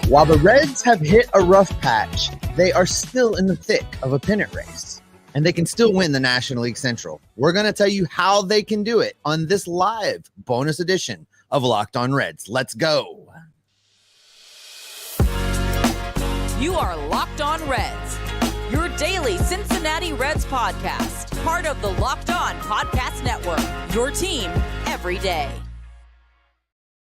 While the Reds have hit a rough patch, they are still in the thick of a pennant race, and they can still win the National League Central. We're going to tell you how they can do it on this live bonus edition of Locked On Reds. Let's go. You are Locked On Reds, your daily Cincinnati Reds podcast, part of the Locked On Podcast Network, your team every day.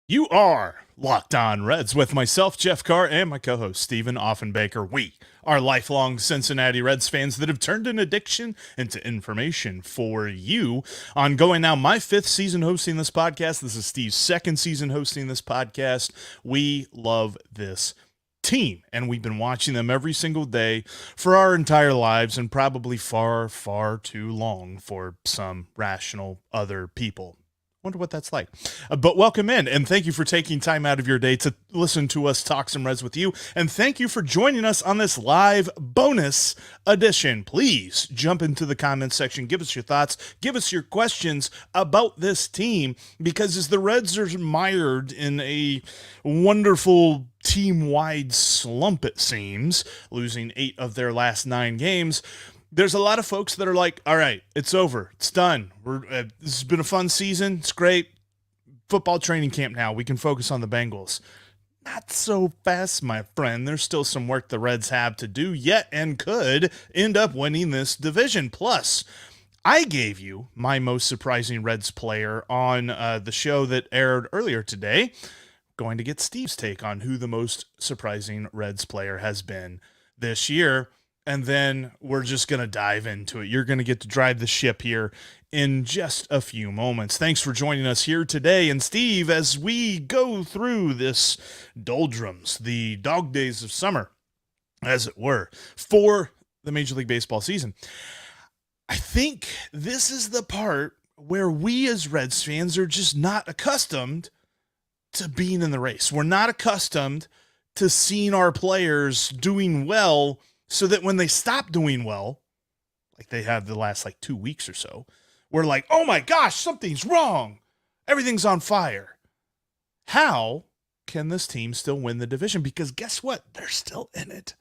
You are Locked On Reds with myself, Jeff Carr, and my co-host, Stephen Offenbaker. We are lifelong Cincinnati Reds fans that have turned an addiction into information for you. Ongoing now, my 5th season hosting this podcast. This is Steve's 2nd season hosting this podcast. We love this team, and we've been watching them every single day for our entire lives, and probably far, far too long for some rational other people. Wonder what that's like. But welcome in, and thank you for taking time out of your day to listen to us talk some Reds with you, and thank you for joining us on this live bonus edition. Please jump into the comments section, give us your thoughts, give us your questions about this team, because as the Reds are mired in a wonderful team-wide slump, it seems, losing 8 of their last 9 games, there's a lot of folks that are like, all right, it's over. It's done. This has been a fun season. It's great. Football training camp now. We can focus on the Bengals. Not so fast, my friend. There's still some work the Reds have to do yet and could end up winning this division. Plus, I gave you my most surprising Reds player on the show that aired earlier today. Going to get Steve's take on who the most surprising Reds player has been this year. And then we're just going to dive into it. You're going to get to drive the ship here in just a few moments. Thanks for joining us here today. And Steve, as we go through this doldrums, the dog days of summer, as it were, for the Major League Baseball season, I think this is the part where we as Reds fans are just not accustomed to being in the race. We're not accustomed to seeing our players doing well, so that when they stop doing well, like they have the last 2 weeks or so, we're like, oh my gosh, something's wrong. Everything's on fire. How can this team still win the division? Because guess what? They're still in it.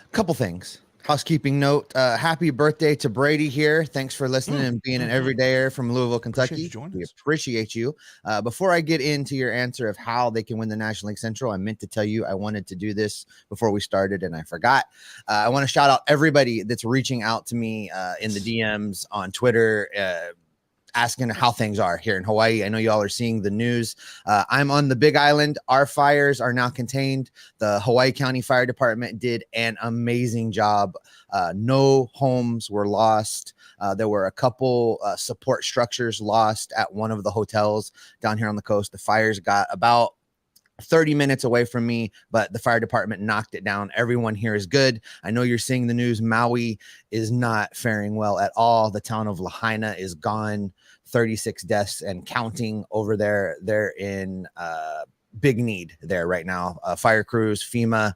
A couple things. Housekeeping note, happy birthday to Brady here. Thanks for listening and being an everydayer from Louisville, Kentucky. We appreciate you. Before I get into your answer of how they can win the National League Central, I meant to tell you I wanted to do this before we started, and I forgot. I want to shout out everybody that's reaching out to me in the DMs on Twitter, asking how things are here in Hawaii. I know y'all are seeing the news. I'm on the Big Island. Our fires are now contained. The Hawaii County Fire Department did an amazing job. No homes were lost. There were a couple support structures lost at one of the hotels down here on the coast. The fires got about 30 minutes away from me, but the fire department knocked it down. Everyone here is good. I know you're seeing the news. Maui is not faring well at all. The town of Lahaina is gone. 36 deaths and counting over there. They're in big need there right now. Fire crews, FEMA,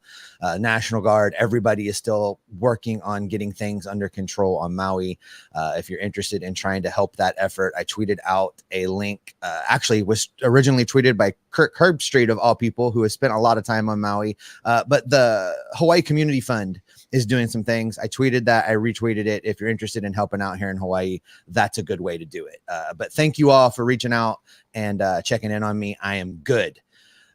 National Guard, everybody is still working on getting things under control on Maui. If you're interested in trying to help that effort, I tweeted out a link. Actually, was originally tweeted by Kirk Herbstreit, of all people, who has spent a lot of time on Maui. But the Hawaii Community Fund is doing some things. I tweeted that. I retweeted it. If you're interested in helping out here in Hawaii, that's a good way to do it. But thank you all for reaching out and checking in on me. I am good.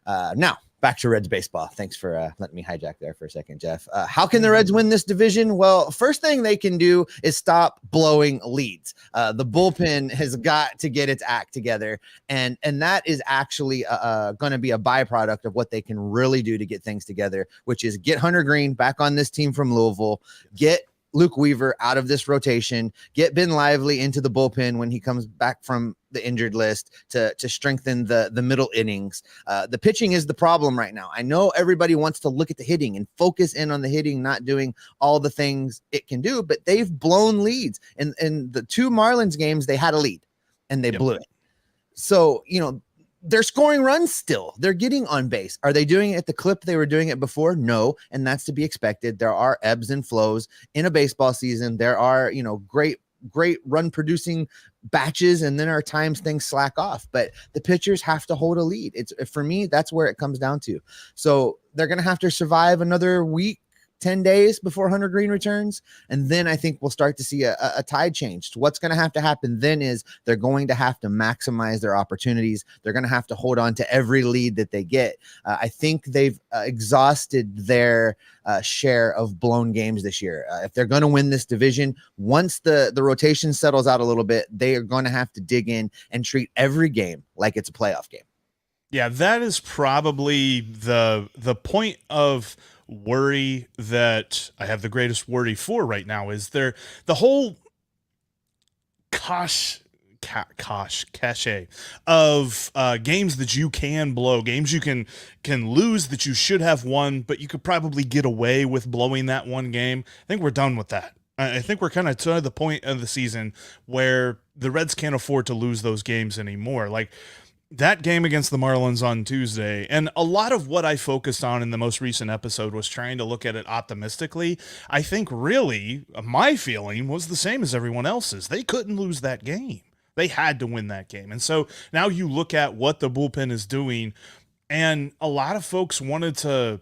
Now, back to Reds baseball. Thanks for letting me hijack there for a second, Jeff. How can the Reds win this division? Well, first thing they can do is stop blowing leads. The bullpen has got to get its act together, and that is actually going to be a byproduct of what they can really do to get things together, which is get Hunter Green back on this team from Louisville, get Luke Weaver out of this rotation, get Ben Lively into the bullpen when he comes back from the injured list to strengthen the middle innings. The pitching is the problem right now. I know everybody wants to look at the hitting and focus in on the hitting, not doing all the things it can do, but they've blown leads. In the 2 Marlins games, they had a lead and they blew it. So, they're scoring runs still. They're getting on base. Are they doing it at the clip they were doing it before? No, and that's to be expected. There are ebbs and flows in a baseball season. There are, great run producing batches, and then there are times things slack off. But the pitchers have to hold a lead. For me, that's where it comes down to. So they're going to have to survive another week, 10 days before Hunter Green returns. And then I think we'll start to see a tide change. What's going to happen then is they're going to have to maximize their opportunities. They're going to have to hold on to every lead that they get. I think they've exhausted their share of blown games this year. If they're going to win this division, once the rotation settles out a little bit, they are going to have to dig in and treat every game like it's a playoff game. Yeah, that is probably the point of worry that I have the greatest worry for right now is the whole cachet of games that you can blow, games you can lose that you should have won, but you could probably get away with blowing that one game. I think we're done with that. I think we're kind of to the point of the season where the Reds can't afford to lose those games anymore. Like that game against the Marlins on Tuesday, and a lot of what I focused on in the most recent episode was trying to look at it optimistically. I think really my feeling was the same as everyone else's. They couldn't lose that game. They had to win that game. And so now you look at what the bullpen is doing, and a lot of folks wanted to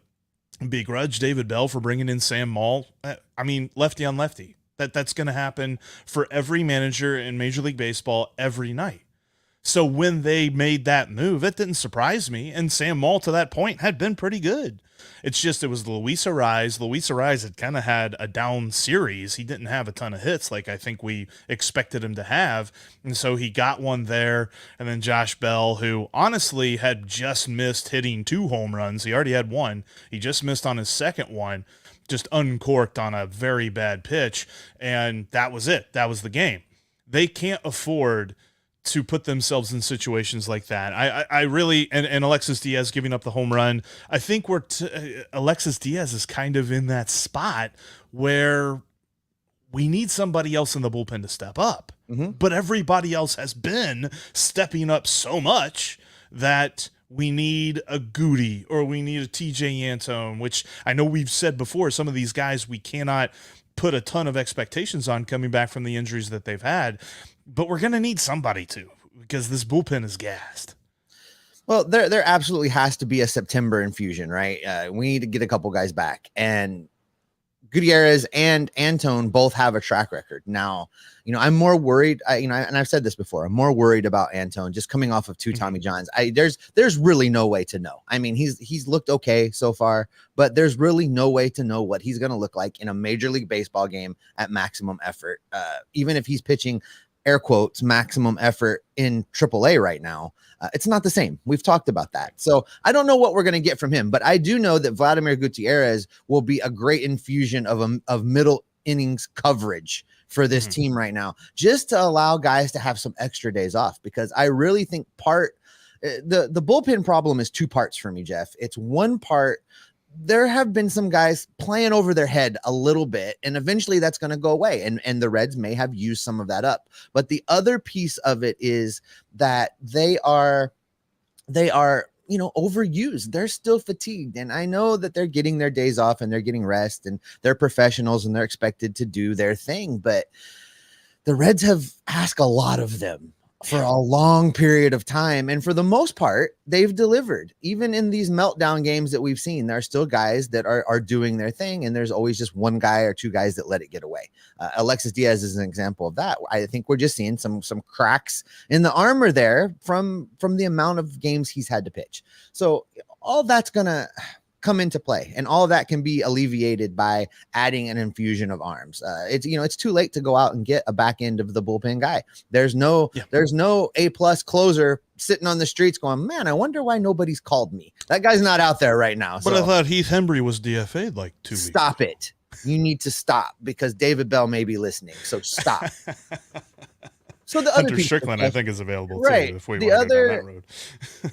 begrudge David Bell for bringing in Sam Maul. I mean, lefty on lefty. That's going to happen for every manager in Major League Baseball every night. So when they made that move, it didn't surprise me. And Sam Maul, to that point, had been pretty good. It's just it was Luis Arraez. Luis Arraez had kind of had a down series. He didn't have a ton of hits like I think we expected him to have. And so he got one there. And then Josh Bell, who honestly had just missed hitting 2 home runs. He already had one. He just missed on his second one, just uncorked on a very bad pitch. And that was it. That was the game. They can't afford to put themselves in situations like that. I really, and Alexis Diaz giving up the home run, I think Alexis Diaz is kind of in that spot where we need somebody else in the bullpen to step up. Mm-hmm. But everybody else has been stepping up so much that we need a Goody or we need a TJ Antone, which I know we've said before, some of these guys we cannot put a ton of expectations on coming back from the injuries that they've had. But we're going to need somebody to, because this bullpen is gassed. Well, there absolutely has to be a September infusion, right? We need to get a couple guys back. And Gutierrez and Antone both have a track record. Now, I'm more worried, and I've said this before, I'm more worried about Antone just coming off of 2 Tommy Johns. There's really no way to know. I mean, he's looked okay so far, but there's really no way to know what he's going to look like in a Major League Baseball game at maximum effort. Even if he's pitching air quotes maximum effort in AAA right now, it's not the same. We've talked about that. So I don't know what we're going to get from him, but I do know that Vladimir Gutierrez will be a great infusion of middle innings coverage for this team right now, just to allow guys to have some extra days off, because I really think the bullpen problem is 2 parts for me, Jeff. It's one part, there have been some guys playing over their head a little bit, and eventually that's going to go away. And the Reds may have used some of that up. But the other piece of it is that they are, overused. They're still fatigued. And I know that they're getting their days off and they're getting rest and they're professionals and they're expected to do their thing. But the Reds have asked a lot of them for a long period of time. And for the most part, they've delivered. Even in these meltdown games that we've seen, there are still guys that are doing their thing. And there's always just 1 guy or 2 guys that let it get away. Alexis Diaz is an example of that. I think we're just seeing some cracks in the armor there from the amount of games he's had to pitch. So all that's going to come into play, and all of that can be alleviated by adding an infusion of arms. It's too late to go out and get a back end of the bullpen guy. There's no A+ closer sitting on the streets going, man, I wonder why nobody's called me. That guy's not out there right now. But I thought Heath Hembry was DFA'd like 2 weeks. Stop it. You need to stop, because David Bell may be listening. So stop. So the other Hunter Strickland, I think, is available right. too. If we want to go down that road.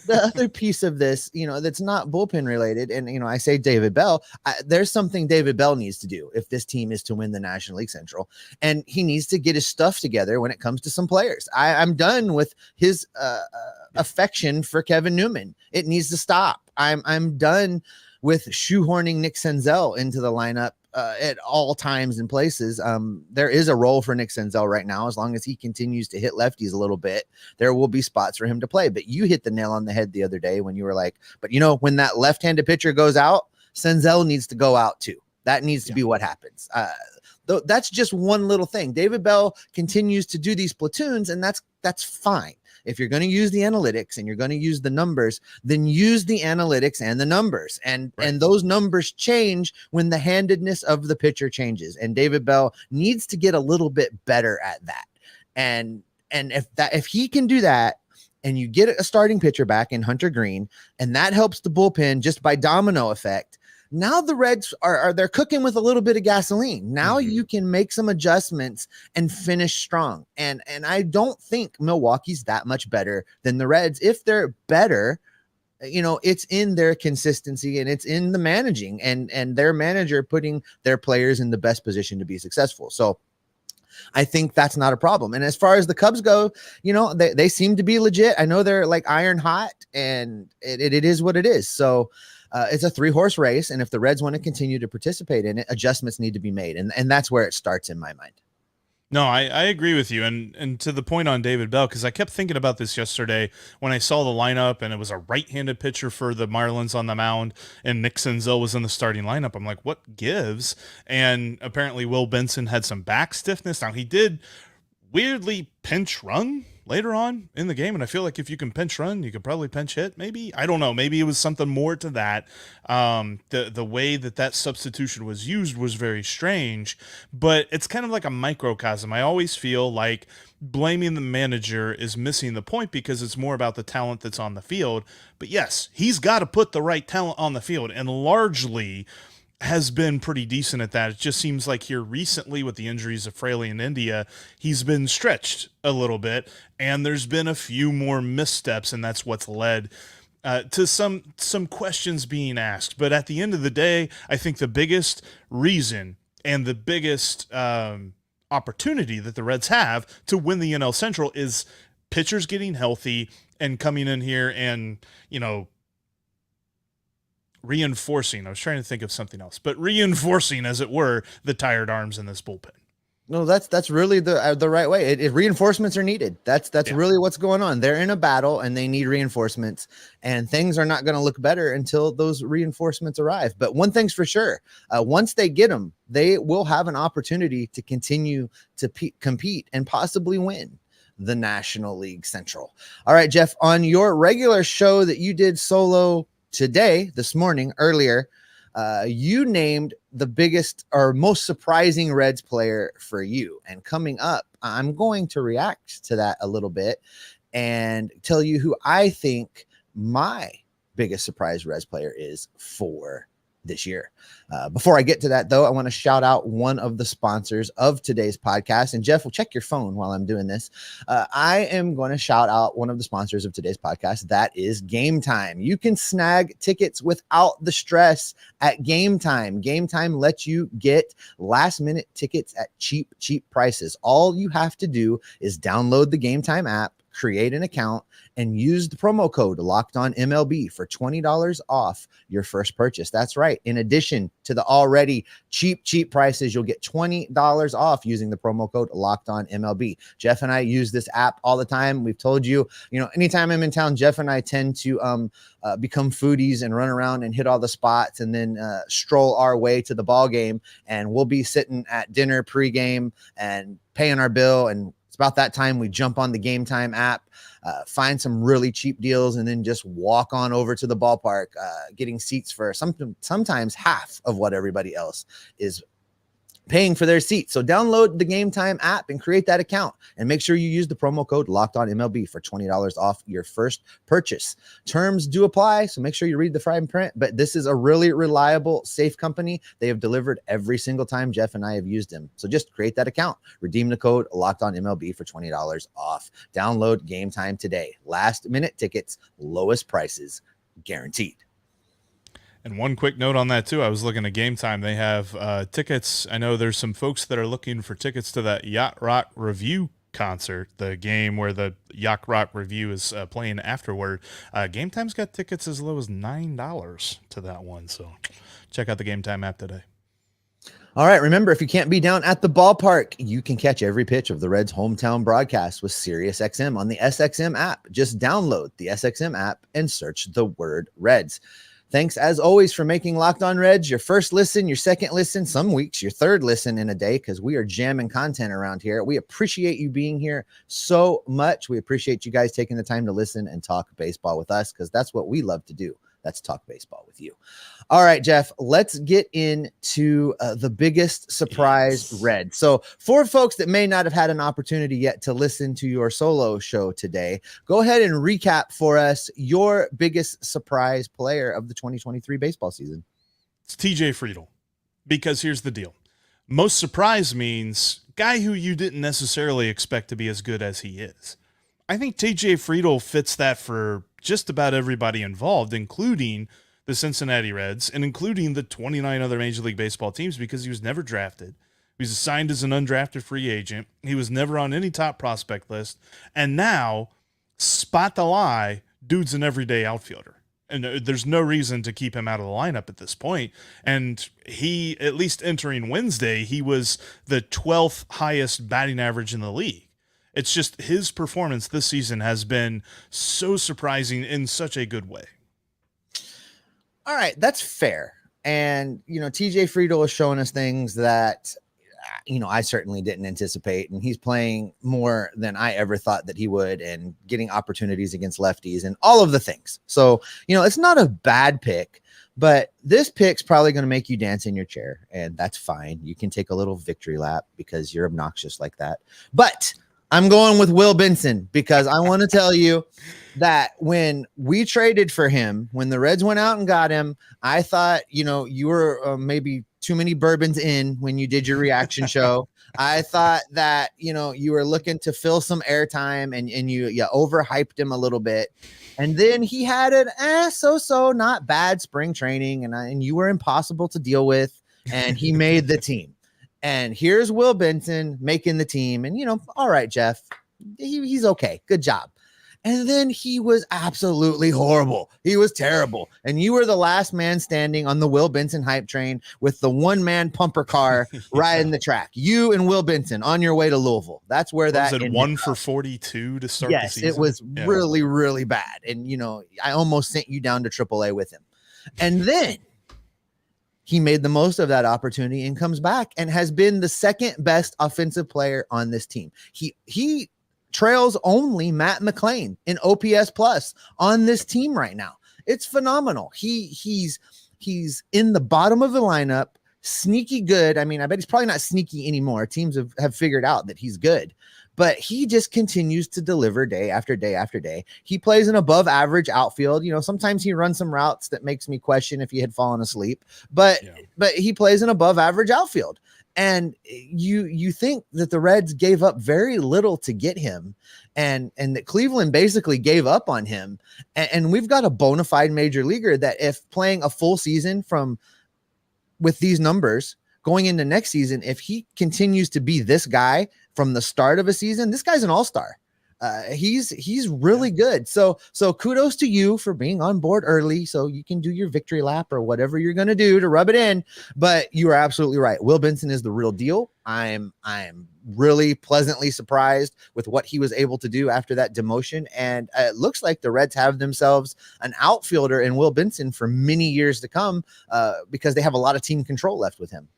The other piece of this, that's not bullpen related, and I say David Bell. There's something David Bell needs to do if this team is to win the National League Central, and he needs to get his stuff together when it comes to some players. I'm done with his affection for Kevin Newman. It needs to stop. I'm done with shoehorning Nick Senzel into the lineup at all times and places. There is a role for Nick Senzel right now. As long as he continues to hit lefties a little bit, there will be spots for him to play. But you hit the nail on the head the other day when you were like, but when that left-handed pitcher goes out, Senzel needs to go out too. That needs to be what happens. That's just one little thing. David Bell continues to do these platoons, and that's fine. If you're going to use the analytics and you're going to use the numbers, then use the analytics and the numbers. And those numbers change when the handedness of the pitcher changes. And David Bell needs to get a little bit better at that. And if he can do that, and you get a starting pitcher back in Hunter Green, and that helps the bullpen just by domino effect, now the Reds they're cooking with a little bit of gasoline. Now you can make some adjustments and finish strong. And I don't think Milwaukee's that much better than the Reds. If they're better, it's in their consistency and it's in the managing and their manager putting their players in the best position to be successful. So I think that's not a problem. And as far as the Cubs go, they seem to be legit. I know they're like iron hot, and it is what it is. So it's a 3-horse race, and if the Reds want to continue to participate in it, adjustments need to be made, and that's where it starts in my mind. No, I agree with you, and to the point on David Bell, because I kept thinking about this yesterday when I saw the lineup, and it was a right-handed pitcher for the Marlins on the mound, and Nick Senzel was in the starting lineup. I'm like, what gives? And apparently Will Benson had some back stiffness. Now, he did weirdly pinch run later on in the game, and I feel like if you can pinch run, you could probably pinch hit. Maybe, I don't know, maybe it was something more to that. The way that substitution was used was very strange, but it's kind of like a microcosm. I always feel like blaming the manager is missing the point, because it's more about the talent that's on the field. But yes, he's got to put the right talent on the field, and largely has been pretty decent at that. It just seems like here recently with the injuries of Fraley in India, he's been stretched a little bit, and there's been a few more missteps, and that's what's led to some questions being asked. But at the end of the day, I think the biggest reason and the biggest opportunity that the Reds have to win the NL Central is pitchers getting healthy and coming in here and, reinforcing. I was trying to think of something else, but reinforcing, as it were, the tired arms in this bullpen. No, that's really the right way. Reinforcements are needed. That's really what's going on. They're in a battle and they need reinforcements, and things are not going to look better until those reinforcements arrive. But one thing's for sure, once they get them, they will have an opportunity to continue to compete and possibly win the National League Central. All right, Jeff, on your regular show that you did solo this morning, earlier, you named the biggest or most surprising Reds player for you. And coming up, I'm going to react to that a little bit and tell you who I think my biggest surprise Reds player is for this year. Before I get to that, though, I want to shout out one of the sponsors of today's podcast. And Jeff, will check your phone while I'm doing this. I am going to shout out one of the sponsors of today's podcast. That is Gametime. You can snag tickets without the stress at Gametime. Gametime lets you get last-minute tickets at cheap prices. All you have to do is download the Gametime app, create an account, and use the promo code Locked On MLB for $20 off your first purchase. That's right. In addition to the already cheap prices, you'll get $20 off using the promo code Locked On MLB. Jeff and I use this app all the time. We've told you, anytime I'm in town, Jeff and I tend to become foodies and run around and hit all the spots and then stroll our way to the ball game. And we'll be sitting at dinner pregame and paying our bill, and about that time we jump on the Gametime app, find some really cheap deals, and then just walk on over to the ballpark, getting seats for sometimes half of what everybody else is paying for their seats. So download the Gametime app and create that account, and make sure you use the promo code Locked On MLB for $20 off your first purchase. Terms do apply, so make sure you read the fine print. But this is a really reliable, safe company. They have delivered every single time Jeff and I have used them. So just create that account, redeem the code Locked On MLB for $20 off. Download Gametime today. Last minute tickets, lowest prices guaranteed. And one quick note on that, too. I was looking at Gametime. They have tickets. I know there's some folks that are looking for tickets to that Yacht Rock Review concert, the game where the Yacht Rock Review is playing afterward. Gametime's got tickets as low as $9 to that one. So check out the Gametime app today. All right. Remember, if you can't be down at the ballpark, you can catch every pitch of the Reds' hometown broadcast with SiriusXM on the SXM app. Just download the SXM app and search the word Reds. Thanks, as always, for making Locked On Reds your first listen, your second listen, some weeks your third listen in a day, because we are jamming content around here. We appreciate you being here so much. We appreciate you guys taking the time to listen and talk baseball with us, because that's what we love to do. That's talk baseball with you. All right, Jeff, let's get into the biggest surprise Red. So for folks that may not have had an opportunity yet to listen to your solo show today, go ahead and recap for us your biggest surprise player of the 2023 baseball season. It's TJ Friedel, because here's the deal. Most surprise means guy who you didn't necessarily expect to be as good as he is. I think TJ Friedel fits that for just about everybody involved, including the Cincinnati Reds and including the 29 other Major League Baseball teams, because he was never drafted. He was assigned as an undrafted free agent. He was never on any top prospect list. And now, spot the lie, dude's an everyday outfielder. And there's no reason to keep him out of the lineup at this point. And he, at least entering Wednesday, he was the 12th highest batting average in the league. It's just his performance this season has been so surprising in such a good way. All right, that's fair. And, TJ Friedel is showing us things that, I certainly didn't anticipate. And he's playing more than I ever thought that he would, and getting opportunities against lefties and all of the things. So, it's not a bad pick, but this pick's probably going to make you dance in your chair. And that's fine. You can take a little victory lap because you're obnoxious like that. But I'm going with Will Benson, because I want to tell you that when we traded for him, when the Reds went out and got him, I thought, you were maybe too many bourbons in when you did your reaction show. I thought that, you were looking to fill some airtime, and you overhyped him a little bit. And then he had an so not bad spring training, and you were impossible to deal with, and he made the team. And here's Will Benson making the team. And, all right, Jeff, he's okay. Good job. And then he was absolutely horrible. He was terrible. And you were the last man standing on the Will Benson hype train with the one-man pumper car riding the track. You and Will Benson on your way to Louisville. That's where that was. It 1 for 42 to start the season? Yes, it was really, really bad. And, I almost sent you down to AAA with him. And then he made the most of that opportunity and comes back and has been the second best offensive player on this team. He trails only Matt McClain in OPS plus on this team right now. It's phenomenal. He's in the bottom of the lineup, sneaky good. I mean, I bet he's probably not sneaky anymore. Teams have figured out that he's good, but he just continues to deliver day after day after day. He plays an above average outfield. Sometimes he runs some routes that makes me question if he had fallen asleep, but he plays an above average outfield. And you think that the Reds gave up very little to get him, and that Cleveland basically gave up on him. And we've got a bona fide major leaguer that, if playing a full season with these numbers going into next season, if he continues to be this guy from the start of a season, this guy's an all-star. He's really good. So kudos to you for being on board early, so you can do your victory lap or whatever you're going to do to rub it in. But you are absolutely right. Will Benson is the real deal. I'm really pleasantly surprised with what he was able to do after that demotion. And it looks like the Reds have themselves an outfielder in Will Benson for many years to come, because they have a lot of team control left with him.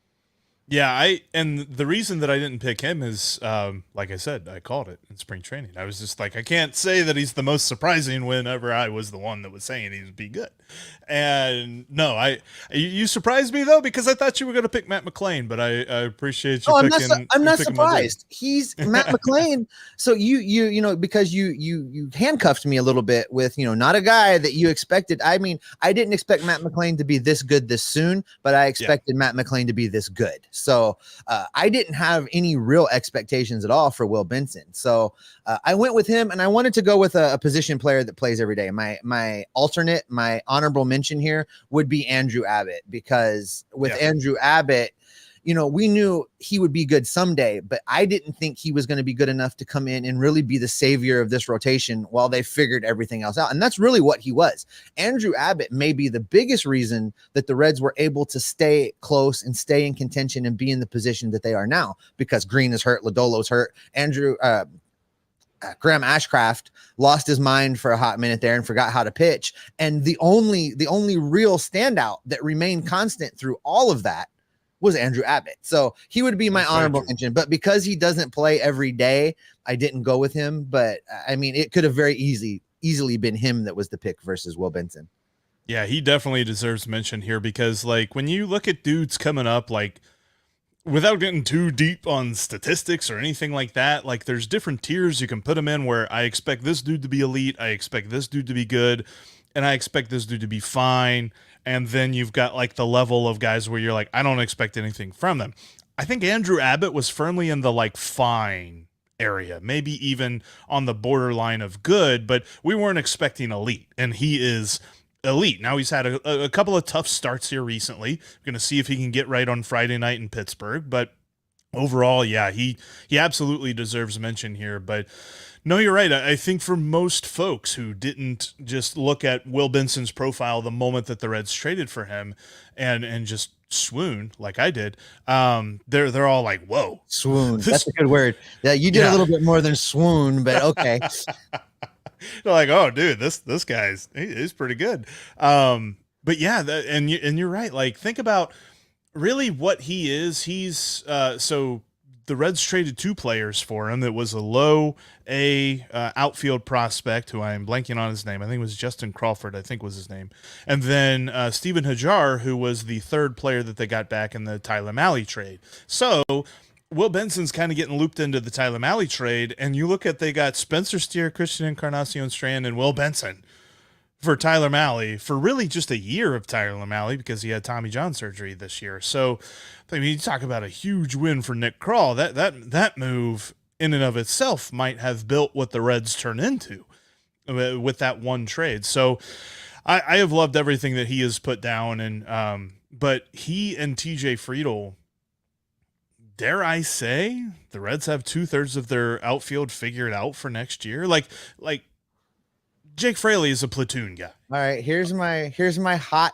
Yeah, and the reason that I didn't pick him is, like I said, I called it in spring training. I was just like, I can't say that he's the most surprising whenever I was the one that was saying he would be good. And no, you surprised me though, because I thought you were going to pick Matt McClain, but I appreciate you picking. I'm not surprised. He's Matt McClain. So you because you handcuffed me a little bit with, not a guy that you expected. I mean, I didn't expect Matt McClain to be this good this soon, but I expected Matt McClain to be this good. So I didn't have any real expectations at all for Will Benson. So I went with him, and I wanted to go with a position player that plays every day. My alternate, my honorable mention here would be Andrew Abbott, because with Andrew Abbott, we knew he would be good someday, but I didn't think he was going to be good enough to come in and really be the savior of this rotation while they figured everything else out. And that's really what he was. Andrew Abbott may be the biggest reason that the Reds were able to stay close and stay in contention and be in the position that they are now, because Green is hurt, Lodolo's hurt, Graham Ashcraft lost his mind for a hot minute there and forgot how to pitch. And the only real standout that remained constant through all of that was Andrew Abbott. So he would be my honorable mention, but because he doesn't play every day, I didn't go with him. But I mean, it could have very easily been him that was the pick versus Will Benson. Yeah, he definitely deserves mention here, because like when you look at dudes coming up, like without getting too deep on statistics or anything like that, like there's different tiers you can put them in, where I expect this dude to be elite, I expect this dude to be good, and I expect this dude to be fine. And then you've got like the level of guys where you're like, I don't expect anything from them. I think Andrew Abbott was firmly in the like fine area, maybe even on the borderline of good, but we weren't expecting elite, and he is elite. Now he's had a couple of tough starts here recently. We're going to see if he can get right on Friday night in Pittsburgh, but overall, yeah, he absolutely deserves mention here. But no, you're right. I think for most folks who didn't just look at Will Benson's profile the moment that the Reds traded for him and just swoon like I did, they're all like, whoa, swoon. That's a good word. Yeah, you did a little bit more than swoon, but okay. They're like, oh, dude, this guy's he's pretty good. But yeah, and you're right. Like, think about really what he is. He's so the Reds traded two players for him. That was a low A outfield prospect who I'm blanking on his name. I think it was Justin Crawford, I think was his name. And then Steven Hajar, who was the third player that they got back in the Tyler Mahle trade. So Will Benson's kind of getting looped into the Tyler Mahle trade, and you look at they got Spencer Steer, Christian Encarnacion Strand, and Will Benson for Tyler Mahle for really just a year of Tyler Mahle, because he had Tommy John surgery this year. So, I mean, you talk about a huge win for Nick Krall. That move in and of itself might have built what the Reds turn into with that one trade. So, I have loved everything that he has put down, and but he and TJ Friedl, dare I say, the Reds have 2/3 of their outfield figured out for next year. Like Jake Fraley is a platoon guy. All right, here's my hot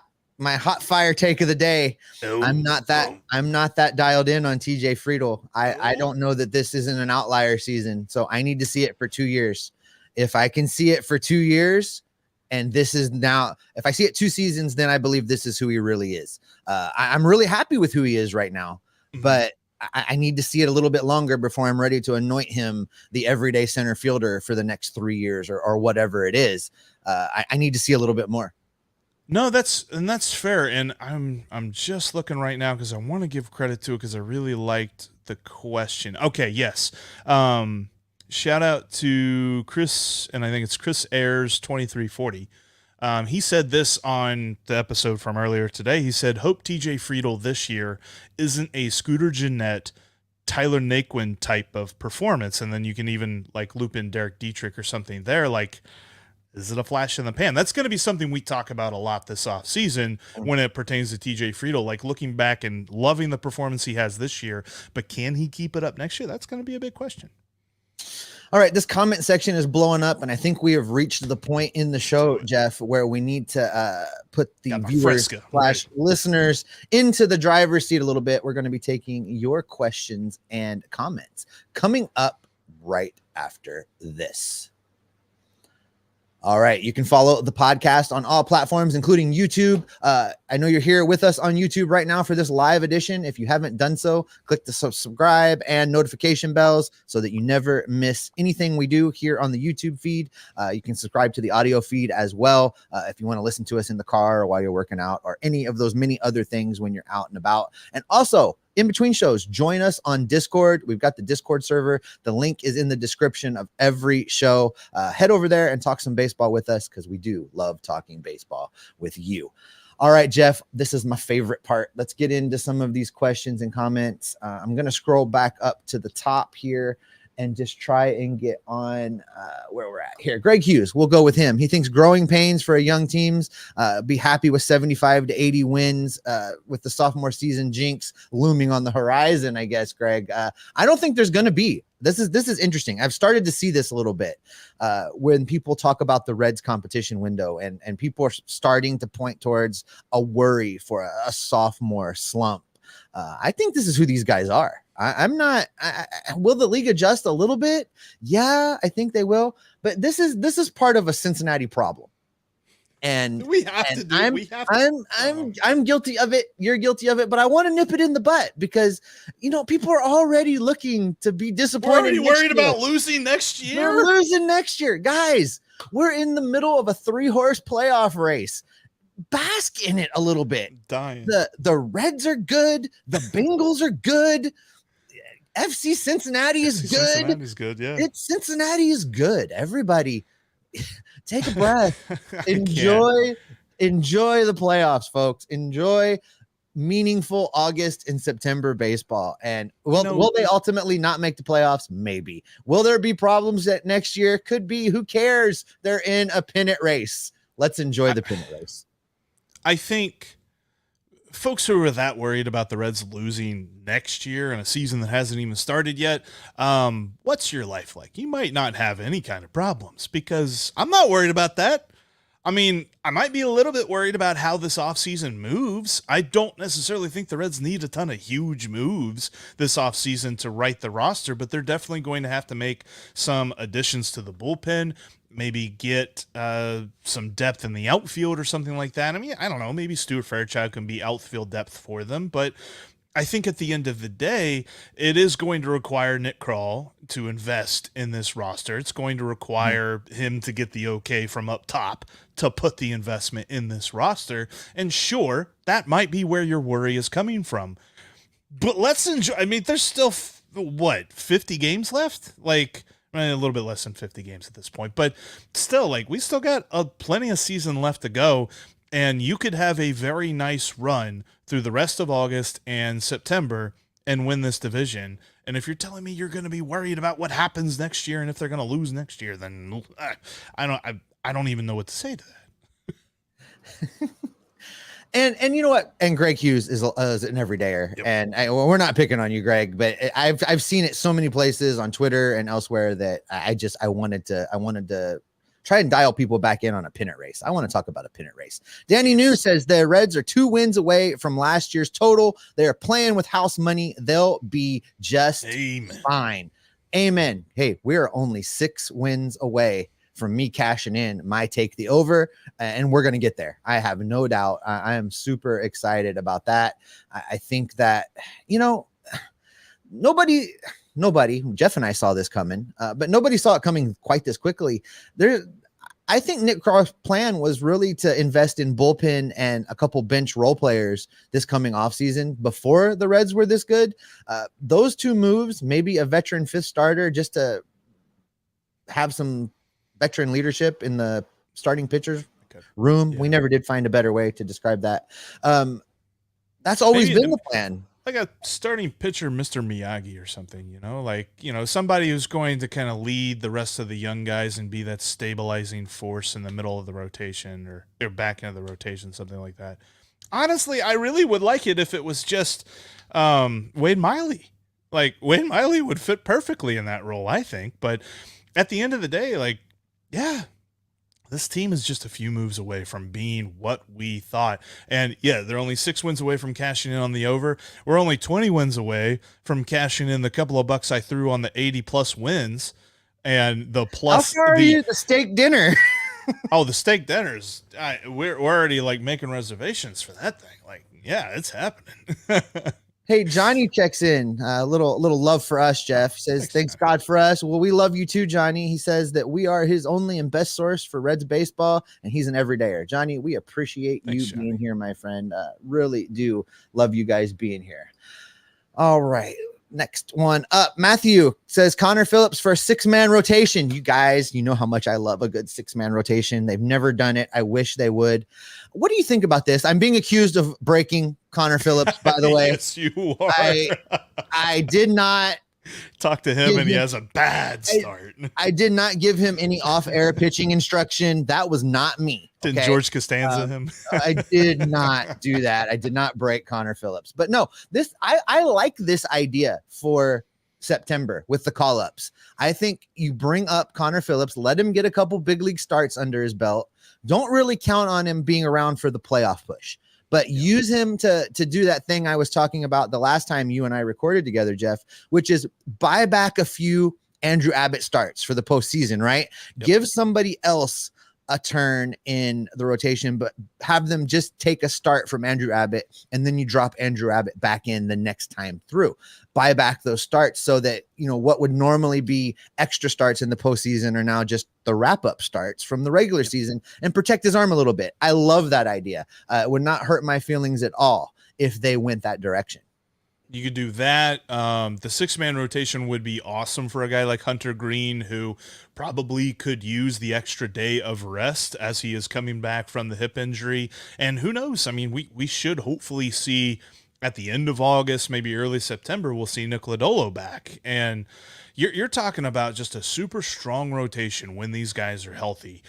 fire take of the day. Oh, I'm not that dialed in on TJ Friedl. I don't know that this isn't an outlier season, so I need to see it for 2 years. If I can see it for 2 years, and this is now, if I see it 2 seasons, then I believe this is who he really is. I'm really happy with who he is right now, but I need to see it a little bit longer before I'm ready to anoint him the everyday center fielder for the next 3 years or whatever it is. I need to see a little bit more. No, that's fair. And I'm just looking right now because I want to give credit to it because I really liked the question. Okay, yes. Shout out to Chris, and I think it's Chris Ayers 2340. He said this on the episode from earlier today. He said, hope TJ Friedl this year isn't a Scooter Gennett, Tyler Naquin type of performance. And then you can even like loop in Derek Dietrich or something there. Like, is it a flash in the pan? That's going to be something we talk about a lot this offseason when it pertains to TJ Friedl, like looking back and loving the performance he has this year, but can he keep it up next year? That's going to be a big question. All right, this comment section is blowing up, and I think we have reached the point in the show, Jeff, where we need to put the viewers / listeners into the driver's seat a little bit. We're going to be taking your questions and comments coming up right after this. All right, you can follow the podcast on all platforms, including YouTube. I know you're here with us on YouTube right now for this live edition. If you haven't done so, click the subscribe and notification bells so that you never miss anything we do here on the YouTube feed. You can subscribe to the audio feed as well if you want to listen to us in the car or while you're working out or any of those many other things when you're out and about. And also, in between shows, join us on Discord. We've got the Discord server. The link is in the description of every show. Head over there and talk some baseball with us because we do love talking baseball with you. All right, Jeff, this is my favorite part. Let's get into some of these questions and comments. I'm going to scroll back up to the top here and just try and get on where we're at here. Greg Hughes, we'll go with him. He thinks growing pains for a young teams, be happy with 75 to 80 wins with the sophomore season jinx looming on the horizon, I guess, Greg. I don't think there's going to be. This is interesting. I've started to see this a little bit when people talk about the Reds competition window, and people are starting to point towards a worry for a sophomore slump. I think this is who these guys are. I'm not. Will the league adjust a little bit? Yeah, I think they will. But this is part of a Cincinnati problem, and I'm guilty of it. You're guilty of it. But I want to nip it in the butt because people are already looking to be disappointed. We're already worried about losing next year. We're losing next year, guys. We're in the middle of a 3-horse playoff race. Bask in it a little bit. Dying. The Reds are good. The Bengals are good. FC Cincinnati is good. Cincinnati's good, yeah. Cincinnati is good. Everybody, take a breath. Enjoy the playoffs, folks. Enjoy meaningful August and September baseball. And will they ultimately not make the playoffs? Maybe. Will there be problems that next year? Could be. Who cares? They're in a pennant race. Let's enjoy the pennant race. I think folks who are that worried about the Reds losing next year in a season that hasn't even started yet, what's your life like? You might not have any kind of problems, because I'm not worried about that. I mean, I might be a little bit worried about how this offseason moves. I don't necessarily think the Reds need a ton of huge moves this offseason to right the roster, but they're definitely going to have to make some additions to the bullpen, maybe get some depth in the outfield or something like that. I mean, I don't know, maybe Stuart Fairchild can be outfield depth for them, but I think at the end of the day, it is going to require Nick Krall to invest in this roster. It's going to require him to get the okay from up top to put the investment in this roster. And sure, that might be where your worry is coming from. But let's enjoy. I mean, there's still, 50 games left? A little bit less than 50 games at this point. But still, we still got plenty of season left to go. And you could have a very nice run through the rest of August and September and win this division. And if you're telling me you're going to be worried about what happens next year and if they're going to lose next year, then I don't even know what to say to that. And you know what? And Greg Hughes is an everydayer. Yep. And we're not picking on you, Greg, but I've seen it so many places on Twitter and elsewhere that I wanted to try and dial people back in on a pennant race. I want to talk about a pennant race. Danny New says the Reds are 2 wins away from last year's total. They are playing with house money. They'll be just fine. Amen. Hey, we are only 6 wins away from me cashing in my take the over, and we're going to get there. I have no doubt. I am super excited about that. I think that, nobody, Jeff and I saw this coming, but nobody saw it coming quite this quickly. I think Nick Krall's plan was really to invest in bullpen and a couple bench role players this coming offseason before the Reds were this good. Those 2 moves, maybe a veteran 5th starter just to have some veteran leadership in the starting pitchers room. Yeah. We never did find a better way to describe that. That's always been the plan. Like a starting pitcher, Mr. Miyagi or something, somebody who's going to kind of lead the rest of the young guys and be that stabilizing force in the middle of the rotation or back end of the rotation, something like that. Honestly, I really would like it if it was just Wade Miley. Wade Miley would fit perfectly in that role, I think. But at the end of the day, this team is just a few moves away from being what we thought. And yeah, they're only 6 wins away from cashing in on the over. We're only 20 wins away from cashing in the couple of bucks I threw on the 80+ wins and the plus. How far are you? The steak dinner. Oh, the steak dinners. We're already making reservations for that thing. Yeah, it's happening. Hey, Johnny checks in. A little love for us, Jeff. He says, thanks God for us. Well, we love you too, Johnny. He says that we are his only and best source for Reds baseball, and he's an everydayer. Johnny, we appreciate you being here, my friend. Really do love you guys being here. All right. Next one up. Matthew says Connor Phillips for a 6-man rotation. You guys, you know how much I love a good 6-man rotation. They've never done it. I wish they would. What do you think about this? I'm being accused of breaking Connor Phillips, by the way. Yes, you are. I did not Talk to him, and he has a bad start. I did not give him any off-air pitching instruction. That was not me. Okay? Didn't George Costanza him? I did not do that. I did not break Connor Phillips. But no, I like this idea for September with the call-ups. I think you bring up Connor Phillips, let him get a couple big league starts under his belt. Don't really count on him being around for the playoff push, but use him to do that thing I was talking about the last time you and I recorded together, Jeff, which is buy back a few Andrew Abbott starts for the postseason, right? Yep. Give somebody else a turn in the rotation, but have them just take a start from Andrew Abbott, and then you drop Andrew Abbott back in the next time through. Buy back those starts so that, what would normally be extra starts in the postseason are now just the wrap-up starts from the regular season, and protect his arm a little bit. I love that idea. It would not hurt my feelings at all if they went that direction. You could do that. The 6-man rotation would be awesome for a guy like Hunter Green, who probably could use the extra day of rest as he is coming back from the hip injury. And who knows? I mean, we should hopefully see at the end of August, maybe early September, we'll see Nick Lodolo back. And you're talking about just a super strong rotation when these guys are healthy.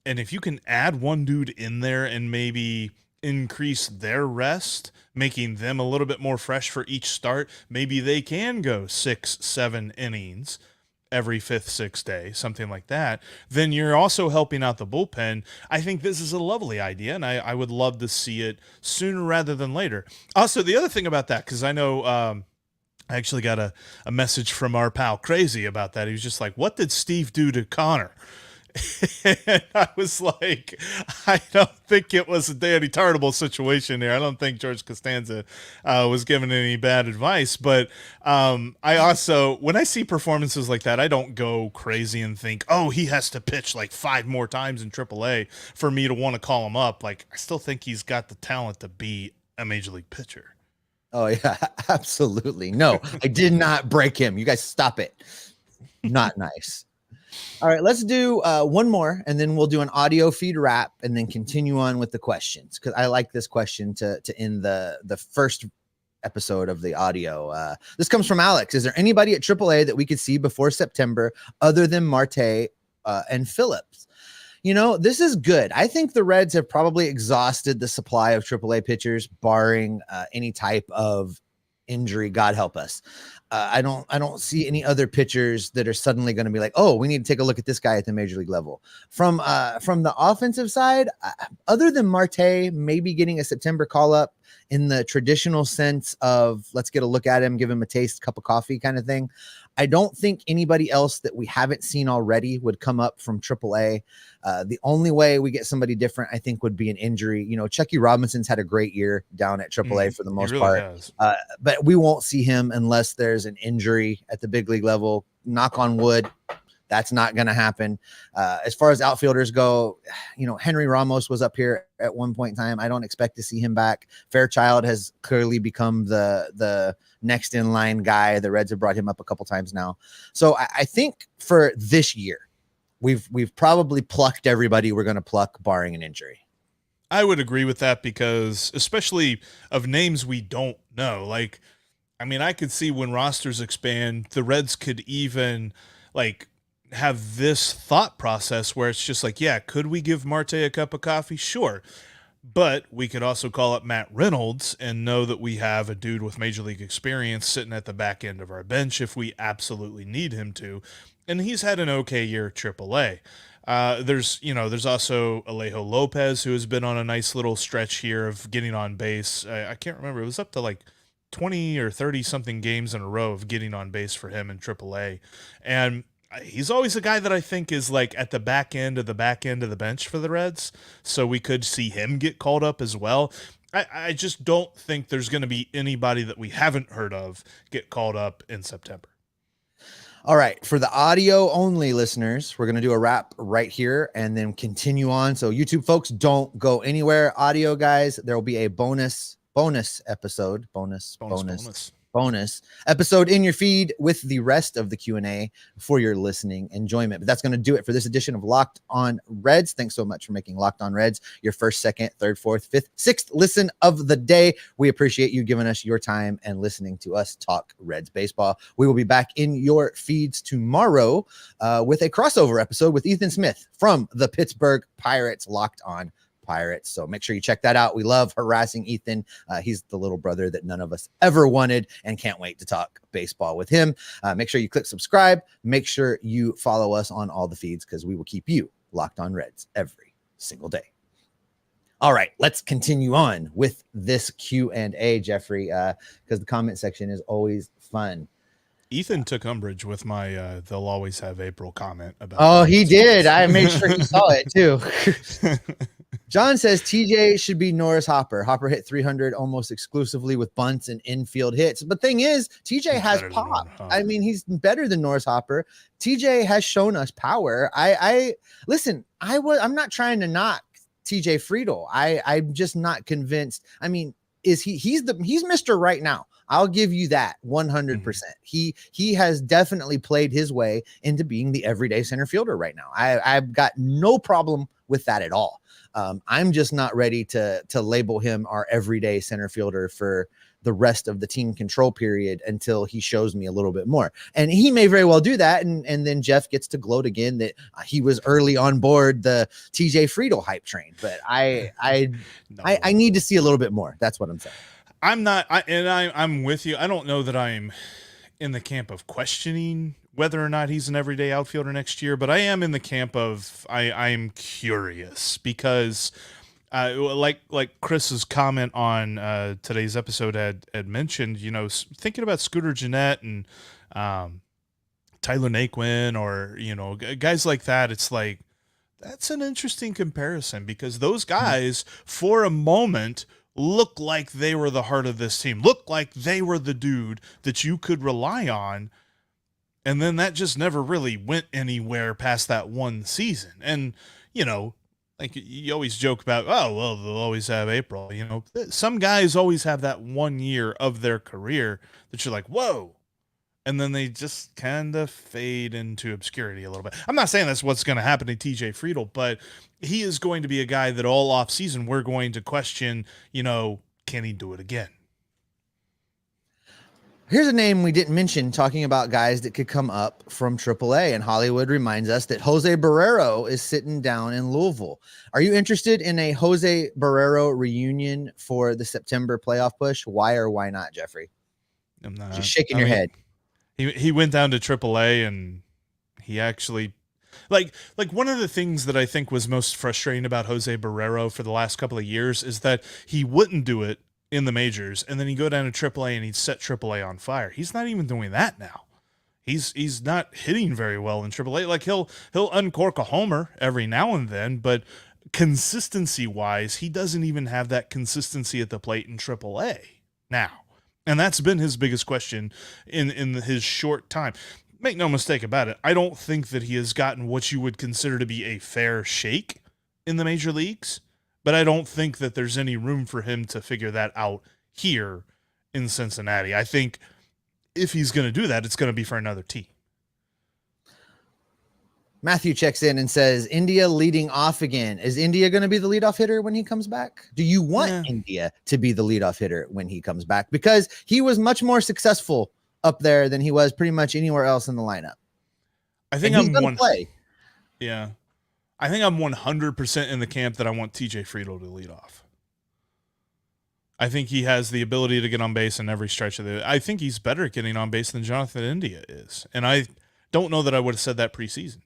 And if you can add one dude in there and maybe increase their rest, making them a little bit more fresh for each start, maybe they can go 6-7 innings every 5th, 6th day, something like that, then you're also helping out the bullpen. I think this is a lovely idea, and I would love to see it sooner rather than later. Also, the other thing about that, because I know I actually got a message from our pal Crazy about that. He was just like, what did Steve do to Connor? And I was like, I don't think it was a Danny Tartable situation there. I don't think George Costanza was giving any bad advice. But I also, when I see performances like that, I don't go crazy and think, oh, he has to pitch like 5 more times in AAA for me to want to call him up. Like, I still think he's got the talent to be a major league pitcher. Oh, yeah, absolutely. No, I did not break him. You guys stop it. Not nice. All right, let's do one more, and then we'll do an audio feed wrap, and then continue on with the questions, because I like this question to end the first episode of the audio. This comes from Alex. Is there anybody at AAA that we could see before September other than Marte and Phillips? This is good. I think the Reds have probably exhausted the supply of AAA pitchers, barring any type of injury. God help us. I don't see any other pitchers that are suddenly going to be like, oh, we need to take a look at this guy at the major league level. From the offensive side, other than Marte maybe getting a September call up in the traditional sense of let's get a look at him, give him a taste, cup of coffee kind of thing, I don't think anybody else that we haven't seen already would come up from AAA. The only way we get somebody different, I think, would be an injury. Chucky Robinson's had a great year down at AAA for the most part, but we won't see him unless there's an injury at the big league level. Knock on wood, that's not going to happen. As far as outfielders go, Henry Ramos was up here at one point in time. I don't expect to see him back. Fairchild has clearly become the next in line guy. The Reds have brought him up a couple times now. So I think for this year, we've probably plucked everybody we're going to pluck, barring an injury. I would agree with that, because especially of names we don't know. Like, I mean, I could see when rosters expand, the Reds could even have this thought process where it's just like, yeah, could we give Marte a cup of coffee? Sure. But we could also call up Matt Reynolds and know that we have a dude with major league experience sitting at the back end of our bench if we absolutely need him to. And he's had an okay year at AAA. There's also Alejo Lopez, who has been on a nice little stretch here of getting on base. I can't remember. It was up to like 20 or 30 something games in a row of getting on base for him in AAA. And he's always a guy that I think is like at the back end of the bench for the Reds. So we could see him get called up as well. I just don't think there's going to be anybody that we haven't heard of get called up in September. All right. For the audio only listeners, we're going to do a wrap right here and then continue on. So YouTube folks, don't go anywhere. Audio guys, there will be a bonus episode, bonus bonus episode in your feed with the rest of the Q&A for your listening enjoyment. But that's going to do it for this edition of Locked On Reds. Thanks so much for making Locked On Reds your first, second, third, fourth, fifth, sixth listen of the day. We appreciate you giving us your time and listening to us talk Reds baseball. We will be back in your feeds tomorrow with a crossover episode with Ethan Smith from the Pittsburgh Pirates, Locked On Pirates. So make sure you check that out. We love harassing Ethan. He's the little brother that none of us ever wanted, and can't wait to talk baseball with him. Make sure you click subscribe. Make sure you follow us on all the feeds, because we will keep you locked on Reds every single day. All right, let's continue on with this Q&A, Jeffrey, because the comment section is always fun. Ethan took umbrage with my they'll always have April comment about. Oh, he did. I made sure he saw it too. John says TJ should be Norris Hopper. Hopper hit 300 almost exclusively with bunts and infield hits. But thing is, TJ has pop. I mean, he's better than Norris Hopper. TJ has shown us power. I listen, I'm not trying to knock TJ Friedl. I'm just not convinced. I mean, he's Mr. Right Now. I'll give you that 100%. He has definitely played his way into being the everyday center fielder right now. I've got no problem with that at all. I'm just not ready to label him our everyday center fielder for the rest of the team control period until he shows me a little bit more. And he may very well do that. And then Jeff gets to gloat again that he was early on board the TJ Friedl hype train. But I need to see a little bit more. That's what I'm saying. I'm with you. I don't know that I'm in the camp of questioning whether or not he's an everyday outfielder next year, but I am in the camp of I'm curious, because like Chris's comment on today's episode had mentioned, thinking about Scooter Gennett and Tyler Naquin, or guys like that. It's like, that's an interesting comparison, because those guys for a moment look like they were the heart of this team, look like they were the dude that you could rely on. And then that just never really went anywhere past that one season. And, like you always joke about, oh, well, they'll always have April. Some guys always have that 1 year of their career that you're like, whoa. And then they just kind of fade into obscurity a little bit. I'm not saying that's what's going to happen to TJ Friedl, but he is going to be a guy that all off season we're going to question, can he do it again? Here's a name we didn't mention talking about guys that could come up from AAA, and Hollywood reminds us that Jose Barrero is sitting down in Louisville. Are you interested in a Jose Barrero reunion for the September playoff push? Why or why not, Jeffrey? I'm not. Just shaking your head. He went down to AAA, and he actually like one of the things that I think was most frustrating about Jose Barrero for the last couple of years is that he wouldn't do it in the majors, and then he'd go down to AAA and he'd set AAA on fire. He's not even doing that now. He's not hitting very well in AAA. Like he'll uncork a homer every now and then, but consistency wise, he doesn't even have that consistency at the plate in AAA now. And that's been his biggest question in his short time. Make no mistake about it, I don't think that he has gotten what you would consider to be a fair shake in the major leagues, but I don't think that there's any room for him to figure that out here in Cincinnati. I think if he's going to do that, it's going to be for another team. Matthew checks in and says, India leading off again. Is India going to be the leadoff hitter when he comes back? Do you want India to be the leadoff hitter when he comes back? Because he was much more successful up there than he was pretty much anywhere else in the lineup. I think I'm one play. Yeah. I think I'm 100% in the camp that I want TJ Friedl to lead off. I think he has the ability to get on base in every stretch of I think he's better at getting on base than Jonathan India is. And I don't know that I would have said that preseason.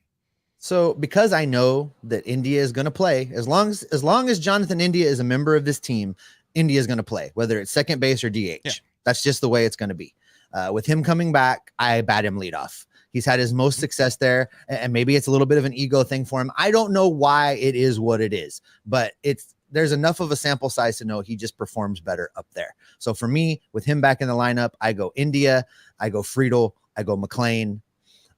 So because I know that India is going to play, as long as Jonathan India is a member of this team, India is going to play, whether it's second base or DH. Yeah. That's just the way it's going to be. With him coming back, I bat him leadoff. He's had his most success there, and maybe it's a little bit of an ego thing for him. I don't know why it is what it is, but there's enough of a sample size to know he just performs better up there. So for me, with him back in the lineup, I go India, I go Friedl, I go McLean.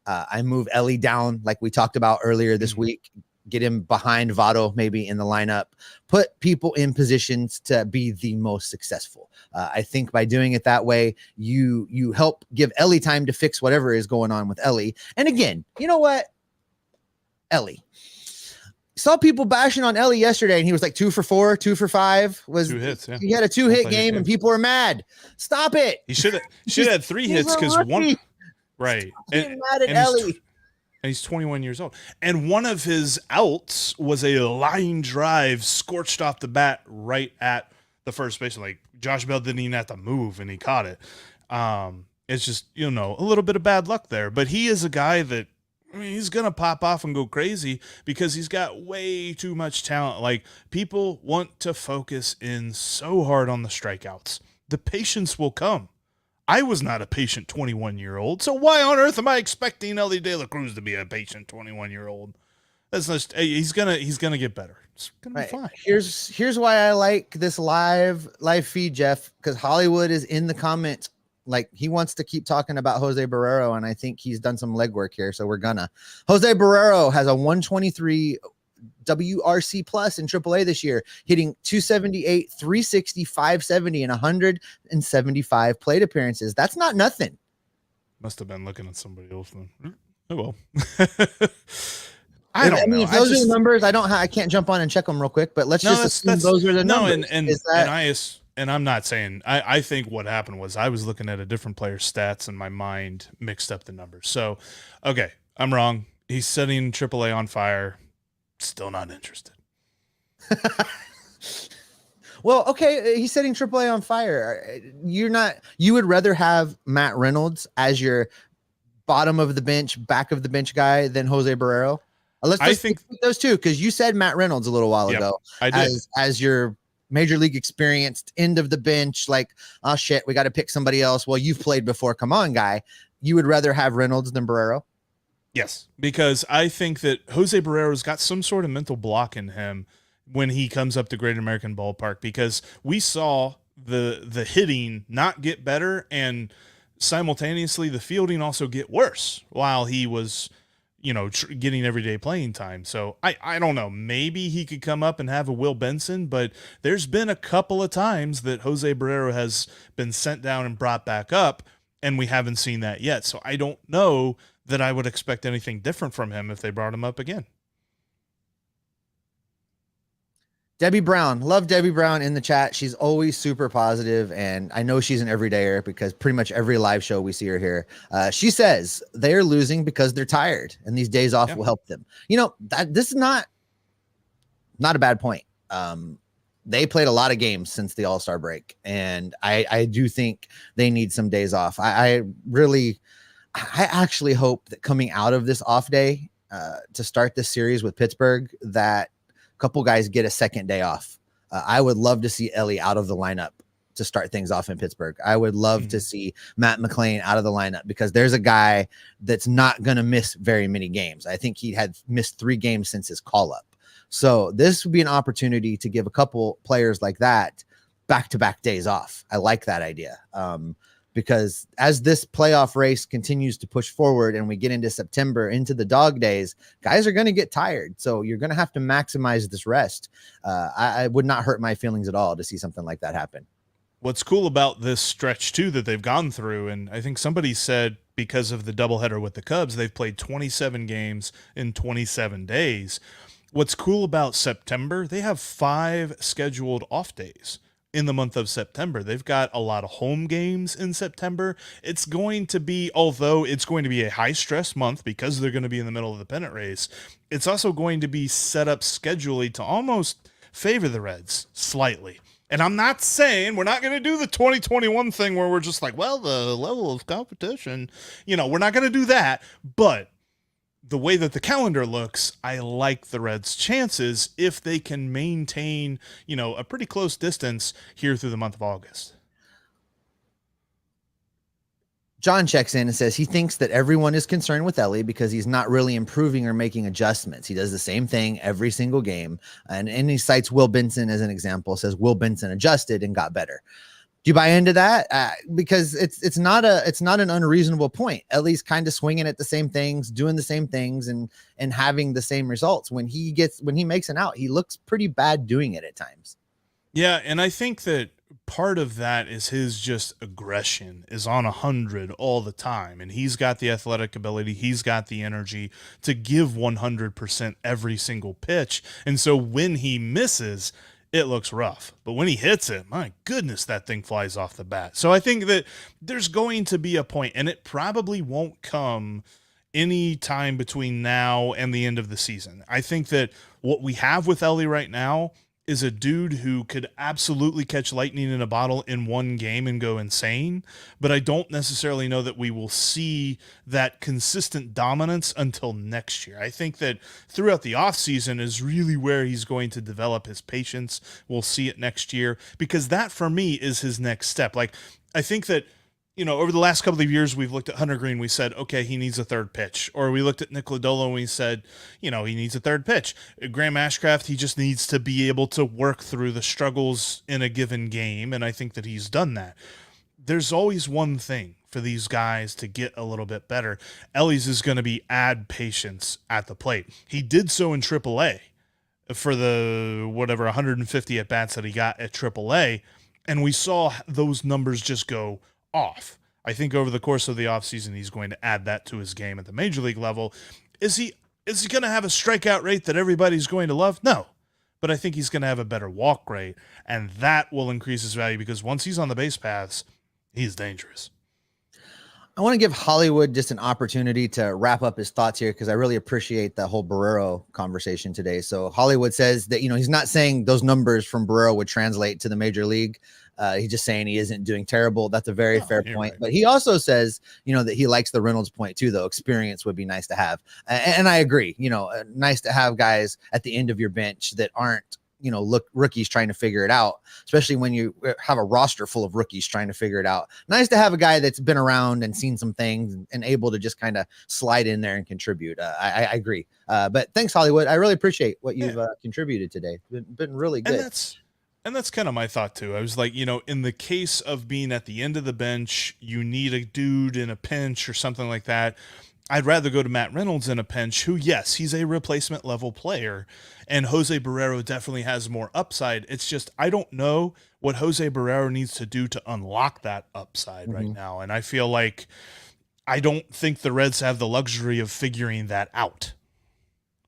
I move Ellie down like we talked about earlier this week. get him behind Votto, maybe in the lineup, put people in positions to be the most successful. I think by doing it that way, you help give Ellie time to fix whatever is going on with Ellie. And again, you know what? Ellie. Saw people bashing on Ellie yesterday, and he was like 2 for 4, 2 for 5. Was 2 hits? Yeah. He had a 2-hit game, and people are mad. Stop it. He should have had 3 hits because one. Right. And mad at Ellie. And he's 21 years old. And one of his outs was a line drive scorched off the bat right at the first baseman. Like Josh Bell didn't even have to move, and he caught it. It's just, a little bit of bad luck there. But he is a guy that, he's going to pop off and go crazy because he's got way too much talent. Like, people want to focus in so hard on the strikeouts. The patience will come. I was not a patient 21-year-old, so why on earth am I expecting Ellie De La Cruz to be a patient 21-year-old? That's just, he's gonna get better. It's gonna be fine. Here's why I like this live feed, Jeff, because Hollywood is in the comments. Like, he wants to keep talking about Jose Barrero, and I think he's done some legwork here, so we're gonna. Jose Barrero has a 123 WRC plus in AAA this year, hitting 278, 360, 570, and 175 plate appearances. That's not nothing. Must have been looking at somebody else then. Oh well. I don't know. If those are the numbers, I can't jump on and check them real quick, but let's just assume those are the numbers. And I'm not saying, I think what happened was I was looking at a different player's stats and my mind mixed up the numbers. So, okay, I'm wrong. He's setting AAA on fire. Still not interested. Well, okay, he's setting AAA on fire. You would rather have Matt Reynolds as your bottom of the bench, back of the bench guy than Jose Barrero? I think those two, because you said Matt Reynolds a little while ago. I did. As your major league experienced end of the bench, like, oh shit, we got to pick somebody else. Well, you've played before. Come on, guy. You would rather have Reynolds than Barrero? Yes, because I think that Jose Barrero's got some sort of mental block in him when he comes up to Great American Ballpark, because we saw the hitting not get better and simultaneously the fielding also get worse while he was, getting everyday playing time. So I don't know, maybe he could come up and have a Will Benson, but there's been a couple of times that Jose Barrero has been sent down and brought back up, and we haven't seen that yet. So I don't know that I would expect anything different from him if they brought him up again. Debbie Brown, love Debbie Brown in the chat. She's always super positive, and I know she's an everydayer because pretty much every live show we see her here. She says they're losing because they're tired, and these days off will help them. This is not a bad point. They played a lot of games since the All-Star break, and I do think they need some days off. I actually hope that coming out of this off day to start this series with Pittsburgh, that a couple guys get a second day off. I would love to see Ellie out of the lineup to start things off in Pittsburgh. I would love to see Matt McClain out of the lineup, because there's a guy that's not going to miss very many games. I think he had missed 3 games since his call up. So this would be an opportunity to give a couple players like that back-to-back days off. I like that idea. Because as this playoff race continues to push forward and we get into September, into the dog days, guys are going to get tired. So you're going to have to maximize this rest. I would not hurt my feelings at all to see something like that happen. What's cool about this stretch, too, that they've gone through, and I think somebody said because of the doubleheader with the Cubs, they've played 27 games in 27 days. What's cool about September, they have 5 scheduled off days in the month of September. They've got a lot of home games in September. It's going to be, although it's going to be a high stress month because they're going to be in the middle of the pennant race, it's also going to be set up schedulally to almost favor the Reds slightly. And I'm not saying we're not going to do the 2021 thing where we're just like, well, the level of competition, we're not going to do that. But the way that the calendar looks, I like the Reds' chances if they can maintain, a pretty close distance here through the month of August. John checks in and says he thinks that everyone is concerned with Ellie because he's not really improving or making adjustments. He does the same thing every single game. And he cites Will Benson as an example, says Will Benson adjusted and got better. Do you buy into that? Because it's not an unreasonable point. Ellie's kind of swinging at the same things, doing the same things, and having the same results. When he makes an out, he looks pretty bad doing it at times. Yeah, and I think that part of that is his just aggression is on 100 all the time, and he's got the athletic ability, he's got the energy to give 100% every single pitch, and so when he misses, it looks rough. But when he hits it, my goodness, that thing flies off the bat. So I think that there's going to be a point, and it probably won't come any time between now and the end of the season. I think that what we have with Ellie right now is a dude who could absolutely catch lightning in a bottle in one game and go insane, but I don't necessarily know that we will see that consistent dominance until next year. I think that throughout the offseason is really where he's going to develop his patience. We'll see it next year, because that for me is his next step. Like, I think that, you know, over the last couple of years, we've looked at Hunter Green. We said, okay, he needs a third pitch. Or we looked at Nick Lodolo and we said, you know, he needs a third pitch. Graham Ashcraft, he just needs to be able to work through the struggles in a given game. And I think that he's done that. There's always one thing for these guys to get a little bit better. Ellie's is going to be add patience at the plate. He did so in AAA for the 150 at-bats that he got at AAA. And we saw those numbers just go off. I think over the course of the offseason, he's going to add that to his game at the major league level. Is he going to have a strikeout rate that everybody's going to love? No. But I think he's going to have a better walk rate, and that will increase his value, because once he's on the base paths, he's dangerous. I want to give Hollywood just an opportunity to wrap up his thoughts here, because I really appreciate the whole Barrero conversation today. So Hollywood says that, you know, he's not saying those numbers from Barrero would translate to the major league. He's just saying he isn't doing terrible. That's a very fair point. Right. But he also says, you know, that he likes the Reynolds point too, though. Experience would be nice to have. And I agree, you know, nice to have guys at the end of your bench that aren't, you know, rookies trying to figure it out, especially when you have a roster full of rookies trying to figure it out. Nice to have a guy that's been around and seen some things and able to just kind of slide in there and contribute. I agree. But thanks, Hollywood. I really appreciate what you've contributed today. It's been really good. And that's kind of my thought too. I was like, you know, in the case of being at the end of the bench, you need a dude in a pinch or something like that. I'd rather go to Matt Reynolds in a pinch, who, yes, he's a replacement level player, and Jose Barrero definitely has more upside. It's just, I don't know what Jose Barrero needs to do to unlock that upside right now. And I feel like I don't think the Reds have the luxury of figuring that out.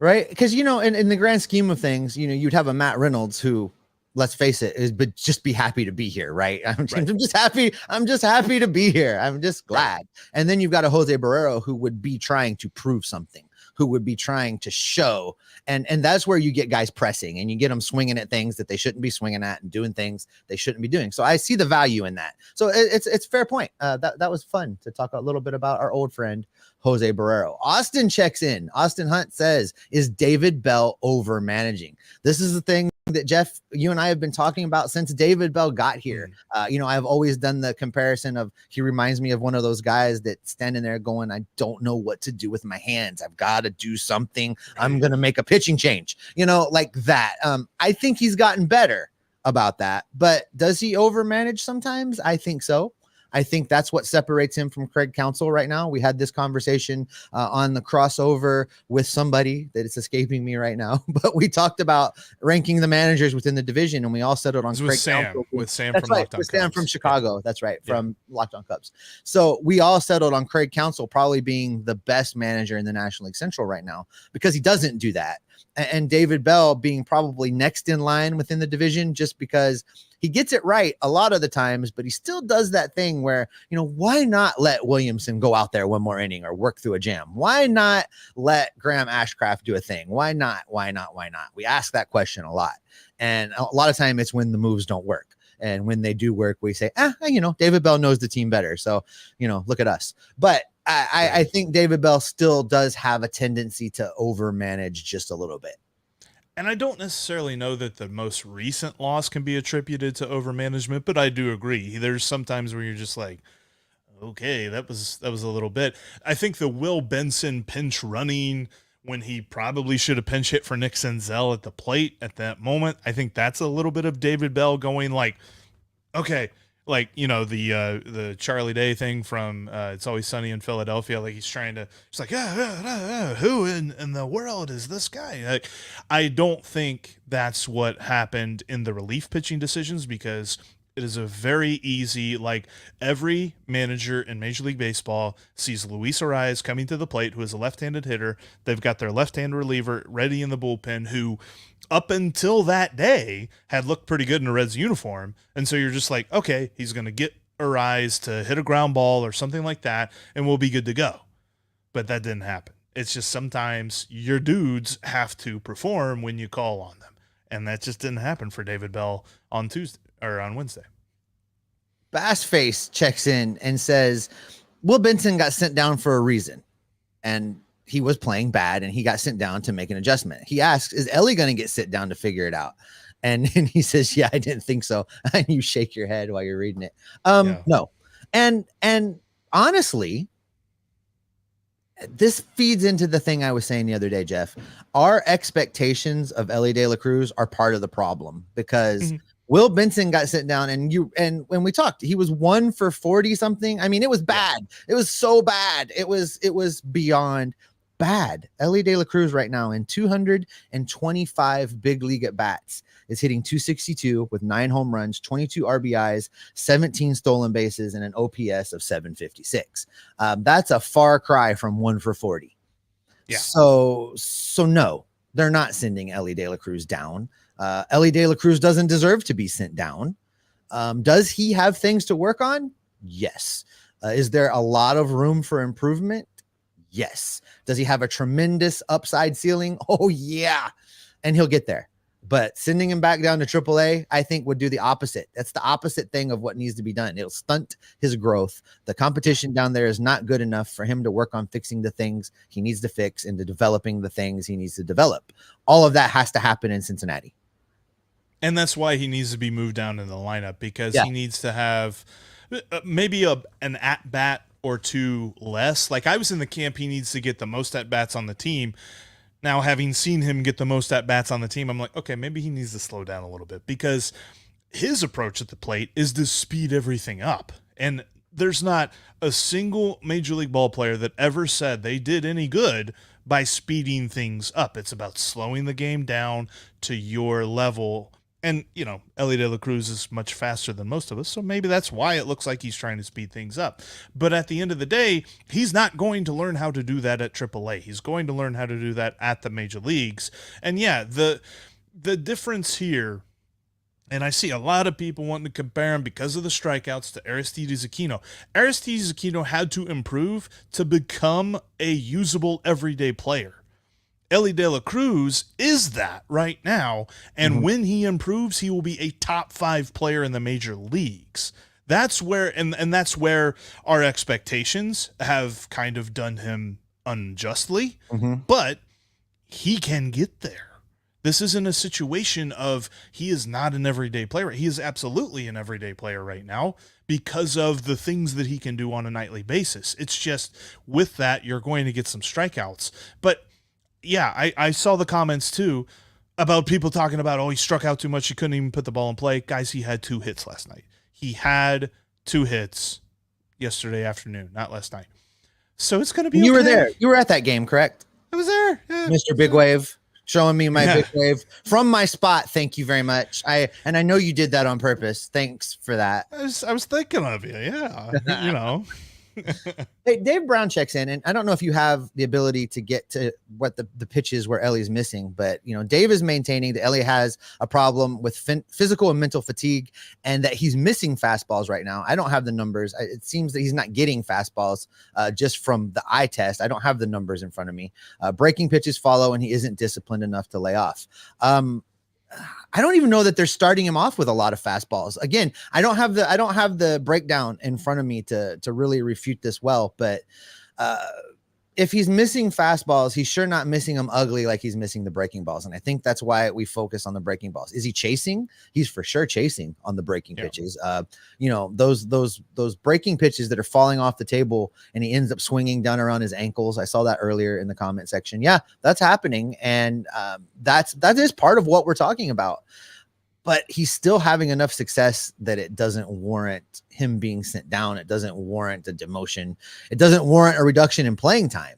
Right. Because, you know, in the grand scheme of things, you know, you'd have a Matt Reynolds who, let's face it, but just be happy to be here, right? I'm just happy. I'm just happy to be here. I'm just glad. Right. And then you've got a Jose Barrero who would be trying to prove something, who would be trying to show. And that's where you get guys pressing and you get them swinging at things that they shouldn't be swinging at and doing things they shouldn't be doing. So I see the value in that. So it's a fair point. That was fun to talk a little bit about our old friend, Jose Barrero. Austin checks in. Austin Hunt says, is David Bell over managing? This is the thing that Jeff, you and I have been talking about since David Bell got here. You know, I've always done the comparison of, he reminds me of one of those guys that standing there going, I don't know what to do with my hands. I've got to do something. I'm going to make a pitching change, you know, like that. I think he's gotten better about that, but does he overmanage sometimes? I think so. I think that's what separates him from Craig Counsell right now. We had this conversation on the crossover with somebody that is escaping me right now, but we talked about ranking the managers within the division, and we all settled on Craig Counsell. With Sam that's from right, Locked On with Sam Cubs. from Chicago. Yeah. That's right, from Locked On Cubs. So we all settled on Craig Counsell probably being the best manager in the National League Central right now, because he doesn't do that. And David Bell being probably next in line within the division, just because he gets it right a lot of the times, but he still does that thing where, you know, why not let Williamson go out there one more inning or work through a jam? Why not let Graham Ashcraft do a thing? Why not? We ask that question a lot. And a lot of time it's when the moves don't work. And when they do work, we say, you know, David Bell knows the team better. So, you know, look at us. But I think David Bell still does have a tendency to overmanage just a little bit. And I don't necessarily know that the most recent loss can be attributed to overmanagement, but I do agree. There's sometimes where you're just like, okay, that was a little bit. I think the Will Benson pinch running when he probably should have pinch hit for Nick Senzel at the plate at that moment, I think that's a little bit of David Bell going like, okay, like, the Charlie Day thing from It's Always Sunny in Philadelphia. Like, he's like, who in the world is this guy? Like, I don't think that's what happened in the relief pitching decisions, because it is a very easy, like, every manager in Major League Baseball sees Luis Arias coming to the plate, who is a left-handed hitter. They've got their left-hand reliever ready in the bullpen, who up until that day had looked pretty good in a Reds uniform. And so you're just like, okay, he's going to get Arias to hit a ground ball or something like that, and we'll be good to go. But that didn't happen. It's just sometimes your dudes have to perform when you call on them. And that just didn't happen for David Bell on Tuesday or on Wednesday. Bassface checks in and says, Will Benson got sent down for a reason, and he was playing bad, and he got sent down to make an adjustment. He asks, is Ellie going to get sit down to figure it out? And he says, yeah, I didn't think so. And you shake your head while you're reading it. No. And honestly, this feeds into the thing I was saying the other day, Jeff. Our expectations of Ellie De La Cruz are part of the problem, because Will Benson got sent down, and when we talked, he was 1 for 40 something. I mean, it was bad. It was so bad. It was beyond bad. Ellie De La Cruz right now in 225 big league at bats is hitting 262 with 9 home runs, 22 RBIs, 17 stolen bases, and an OPS of 756. That's a far cry from 1 for 40. Yeah. So no, they're not sending Ellie De La Cruz down. Ellie De La Cruz doesn't deserve to be sent down. Does he have things to work on? Yes. Is there a lot of room for improvement? Yes. Does he have a tremendous upside ceiling? Oh, yeah. And he'll get there. But sending him back down to AAA, I think, would do the opposite. That's the opposite thing of what needs to be done. It'll stunt his growth. The competition down there is not good enough for him to work on fixing the things he needs to fix and to developing the things he needs to develop. All of that has to happen in Cincinnati. And that's why he needs to be moved down in the lineup, because he needs to have maybe an at-bat or two less. Like, I was in the camp, he needs to get the most at-bats on the team. Now, having seen him get the most at-bats on the team, I'm like, okay, maybe he needs to slow down a little bit, because his approach at the plate is to speed everything up. And there's not a single Major League ball player that ever said they did any good by speeding things up. It's about slowing the game down to your level. And, Ellie De La Cruz is much faster than most of us, so maybe that's why it looks like he's trying to speed things up. But at the end of the day, he's not going to learn how to do that at AAA. He's going to learn how to do that at the major leagues. And yeah, the difference here, and I see a lot of people wanting to compare him because of the strikeouts to Aristides Aquino. Aristides Aquino had to improve to become a usable everyday player. Ellie De La Cruz is that right now, and when he improves, he will be a top 5 player in the major leagues. That's where, and that's where our expectations have kind of done him unjustly, but he can get there. This isn't a situation of he is not an everyday player. He is absolutely an everyday player right now because of the things that he can do on a nightly basis. It's just with that, you're going to get some strikeouts, but yeah, I saw the comments too about people talking about, he struck out too much, he couldn't even put the ball in play. Guys, he had 2 hits last night. He had 2 hits yesterday afternoon, not last night. So it's going to be You were there. You were at that game, correct? I was there. Yeah. Mr. Big Wave, showing me my big wave from my spot. Thank you very much. I know you did that on purpose. Thanks for that. I was thinking of you. Yeah. Hey, Dave Brown checks in, and I don't know if you have the ability to get to what the pitches where Ellie's missing, but Dave is maintaining that Ellie has a problem with physical and mental fatigue, and that he's missing fastballs right now. I don't have the numbers. It seems that he's not getting fastballs just from the eye test. I don't have the numbers in front of me. Breaking pitches follow, and he isn't disciplined enough to lay off. I don't even know that they're starting him off with a lot of fastballs. Again, I don't have the breakdown in front of me to really refute this well, but if he's missing fastballs, he's sure not missing them ugly like he's missing the breaking balls. And I think that's why we focus on the breaking balls. Is he chasing? He's for sure chasing on the breaking pitches. Those breaking pitches that are falling off the table and he ends up swinging down around his ankles. I saw that earlier in the comment section. Yeah, that's happening. And that is part of what we're talking about. but he's still having enough success that it doesn't warrant him being sent down. It doesn't warrant a demotion. It doesn't warrant a reduction in playing time.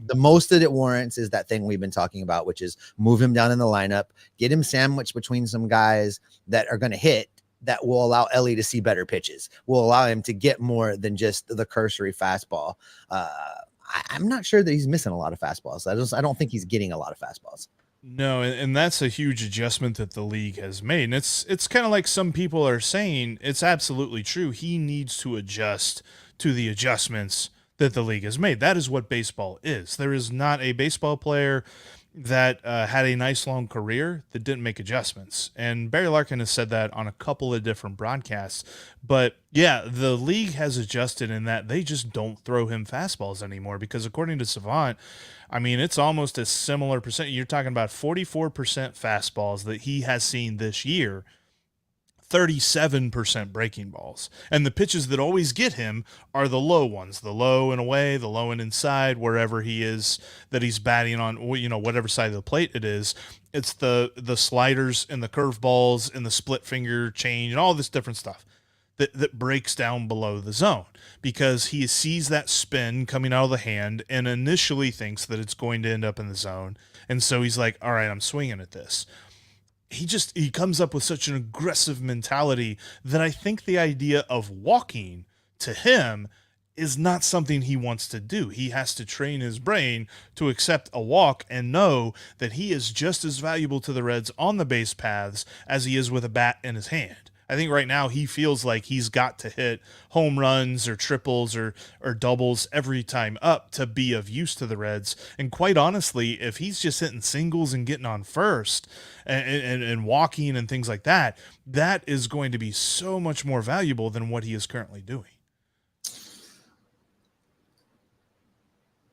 The most that it warrants is that thing we've been talking about, which is move him down in the lineup, get him sandwiched between some guys that are going to hit, that will allow Ellie to see better pitches, will allow him to get more than just the cursory fastball. I'm not sure that he's missing a lot of fastballs. I don't think he's getting a lot of fastballs. No, and that's a huge adjustment that the league has made. And it's kind of like some people are saying, it's absolutely true. He needs to adjust to the adjustments that the league has made. That is what baseball is. There is not a baseball player that had a nice long career that didn't make adjustments. And Barry Larkin has said that on a couple of different broadcasts. But yeah, the league has adjusted in that they just don't throw him fastballs anymore, because according to Savant, I mean, it's almost a similar percent. You're talking about 44% fastballs that he has seen this year, 37% breaking balls. And the pitches that always get him are the low ones, the low and away, the low and inside, wherever he is that he's batting on, whatever side of the plate it is. It's the sliders and the curveballs and the split finger change and all this different stuff that breaks down below the zone, because he sees that spin coming out of the hand and initially thinks that it's going to end up in the zone. And so he's like, all right, I'm swinging at this. He comes up with such an aggressive mentality that I think the idea of walking to him is not something he wants to do. He has to train his brain to accept a walk and know that he is just as valuable to the Reds on the base paths as he is with a bat in his hand. I think right now he feels like he's got to hit home runs or triples or doubles every time up to be of use to the Reds. And quite honestly, if he's just hitting singles and getting on first and walking and things like that, that is going to be so much more valuable than what he is currently doing.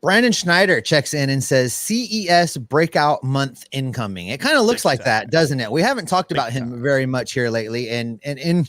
Brandon Schneider checks in and says CES breakout month incoming. It kind of looks like that, doesn't it? We haven't talked about him very much here lately. And in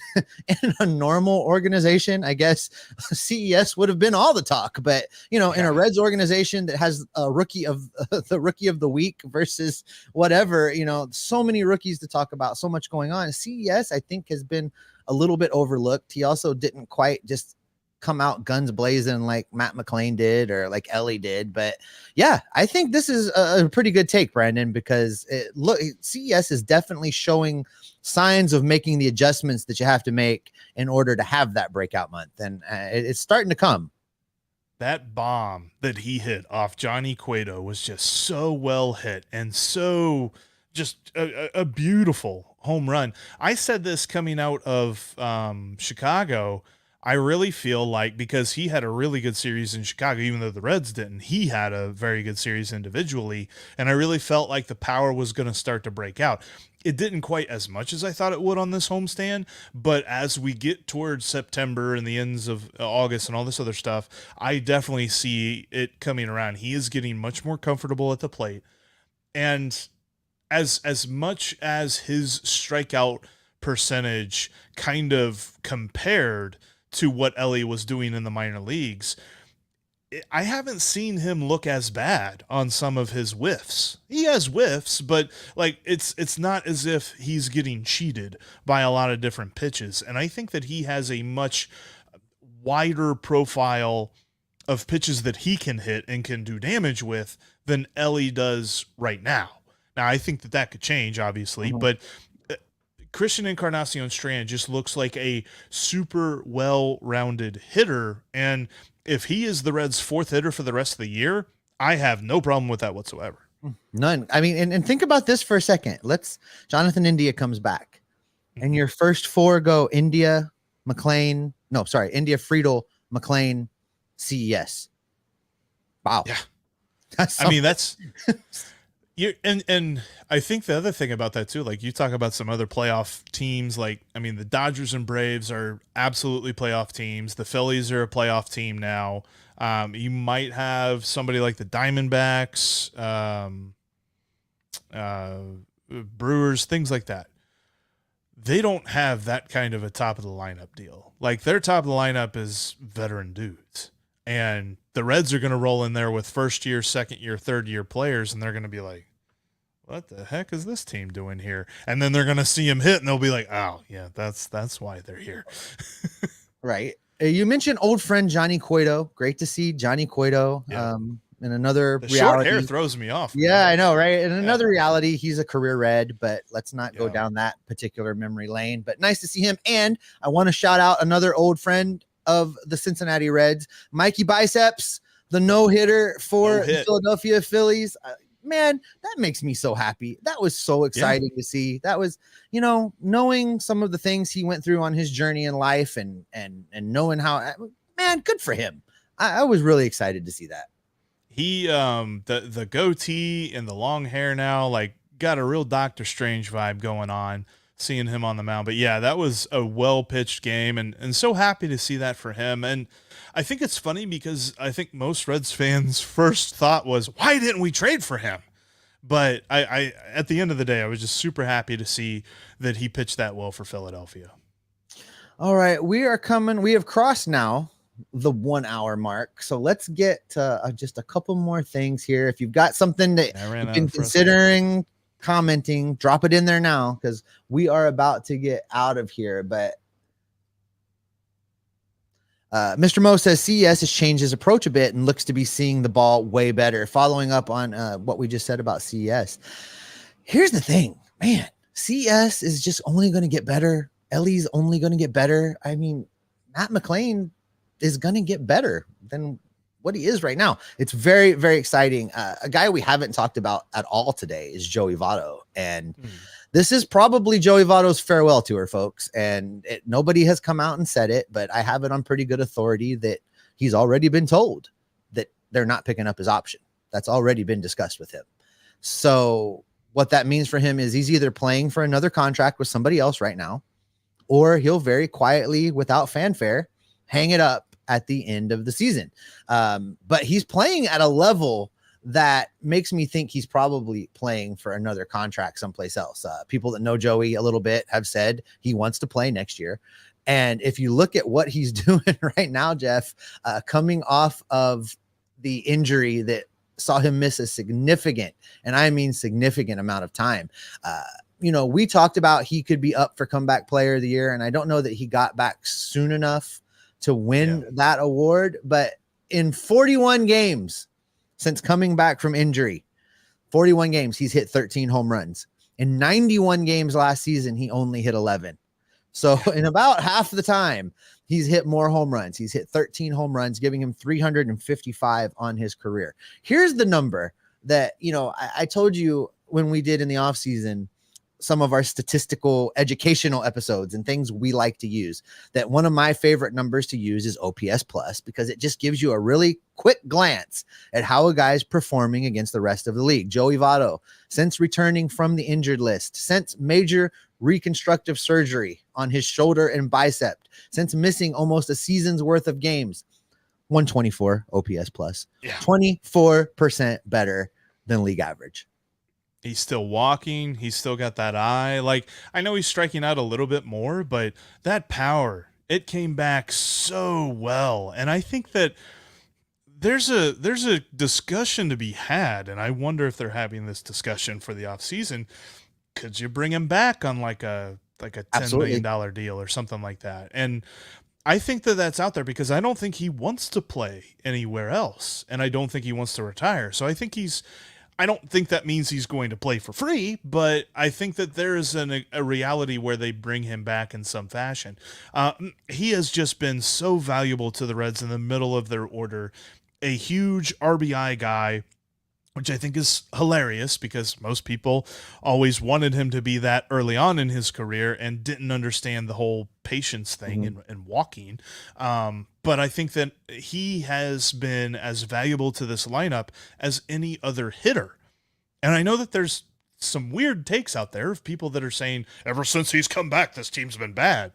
a normal organization, I guess CES would have been all the talk. But, in a Reds organization that has a rookie of the rookie of the week versus whatever, so many rookies to talk about, so much going on. CES, I think, has been a little bit overlooked. He also didn't quite just come out guns blazing like Matt McLean did or like Ellie did. But yeah, I think this is a pretty good take, Brandon, because CES is definitely showing signs of making the adjustments that you have to make in order to have that breakout month. And it's starting to come. That bomb that he hit off Johnny Cueto was just so well hit and so just a beautiful home run. I said this coming out of Chicago. I really feel like, because he had a really good series in Chicago, even though the Reds didn't, he had a very good series individually. And I really felt like the power was going to start to break out. It didn't quite as much as I thought it would on this homestand, but as we get towards September and the ends of August and all this other stuff, I definitely see it coming around. He is getting much more comfortable at the plate. And as much as his strikeout percentage kind of compared to what Ellie was doing in the minor leagues, I haven't seen him look as bad on some of his whiffs. He has whiffs, but like it's not as if he's getting cheated by a lot of different pitches. And I think that he has a much wider profile of pitches that he can hit and can do damage with than Ellie does right now. Now, I think that could change, obviously, but Christian Encarnacion Strand just looks like a super well-rounded hitter. And if he is the Reds' fourth hitter for the rest of the year, I have no problem with that whatsoever. None. I mean, and think about this for a second. Jonathan India comes back and your first four go India, Friedel, McLean, CES. Wow. Yeah. That's and I think the other thing about that too, like you talk about some other playoff teams, the Dodgers and Braves are absolutely playoff teams. The Phillies are a playoff team now. You might have somebody like the Diamondbacks, Brewers, things like that. They don't have that kind of a top of the lineup deal. Like their top of the lineup is veteran dudes. And the Reds are going to roll in there with first year, second year, third year players, and they're going to be like, what the heck is this team doing here? And then they're going to see him hit and they'll be like, oh yeah, that's why they're here. Right. You mentioned old friend Johnny Cueto. Great to see Johnny Cueto. Yeah. In another the reality. Short hair throws me off. Yeah, I know, right? In another reality, he's a career Red, but let's not go down that particular memory lane. But nice to see him. And I want to shout out another old friend of the Cincinnati Reds, Mikey Biceps, the no-hitter for the Philadelphia Phillies. Man, that makes me so happy. That was so exciting to see. That was, knowing some of the things he went through on his journey in life and knowing how, man, good for him. I was really excited to see that. He, the goatee and the long hair now, like, got a real Doctor Strange vibe going on, seeing him on the mound. But yeah, that was a well-pitched game, and so happy to see that for him. And I think it's funny because I think most Reds fans' first thought was, why didn't we trade for him? But I at the end of the day, I was just super happy to see that he pitched that well for Philadelphia. All right, we have crossed now the 1 hour mark. So let's get to just a couple more things here. If you've got something that you've been considering commenting, drop it in there now, because we are about to get out of here. But Mr. Mo says CES has changed his approach a bit and looks to be seeing the ball way better. Following up on what we just said about CES. Here's the thing, man, CES is just only going to get better. Ellie's only going to get better. I mean, Matt McLain is going to get better than what he is right now. It's very, very exciting. A guy we haven't talked about at all today is Joey Votto. And this is probably Joey Votto's farewell tour, folks. And nobody has come out and said it, but I have it on pretty good authority that he's already been told that they're not picking up his option. That's already been discussed with him. So what that means for him is he's either playing for another contract with somebody else right now, or he'll very quietly, without fanfare, hang it up at the end of the season. But he's playing at a level that makes me think he's probably playing for another contract someplace else. People that know Joey a little bit have said he wants to play next year. And if you look at what he's doing right now, Jeff, coming off of the injury that saw him miss a significant, and I mean significant amount of time, we talked about he could be up for comeback player of the year. And I don't know that he got back soon enough to win that award, but in 41 games since coming back from injury, 41 games, he's hit 13 home runs. In 91 games last season, he only hit 11. So in about half the time, he's hit more home runs. He's hit 13 home runs, giving him 355 on his career. Here's the number that, I told you when we did in the offseason, some of our statistical educational episodes and things we like to use, that one of my favorite numbers to use is OPS plus, because it just gives you a really quick glance at how a guy's performing against the rest of the league. Joey Votto, since returning from the injured list, since major reconstructive surgery on his shoulder and bicep, since missing almost a season's worth of games, 124 OPS plus, 24% better than league average. He's still walking. He's still got that eye. Like, I know he's striking out a little bit more, but that power, it came back so well. And I think that there's a discussion to be had, and I wonder if they're having this discussion for the offseason. Could you bring him back on like a $10 million deal or something like that? And I think that that's out there because I don't think he wants to play anywhere else, and I don't think he wants to retire. So I don't think that means he's going to play for free, but I think that there is a reality where they bring him back in some fashion. He has just been so valuable to the Reds in the middle of their order, a huge RBI guy, which I think is hilarious because most people always wanted him to be that early on in his career and didn't understand the whole patience thing and walking. But I think that he has been as valuable to this lineup as any other hitter. And I know that there's some weird takes out there of people that are saying, ever since he's come back, this team's been bad,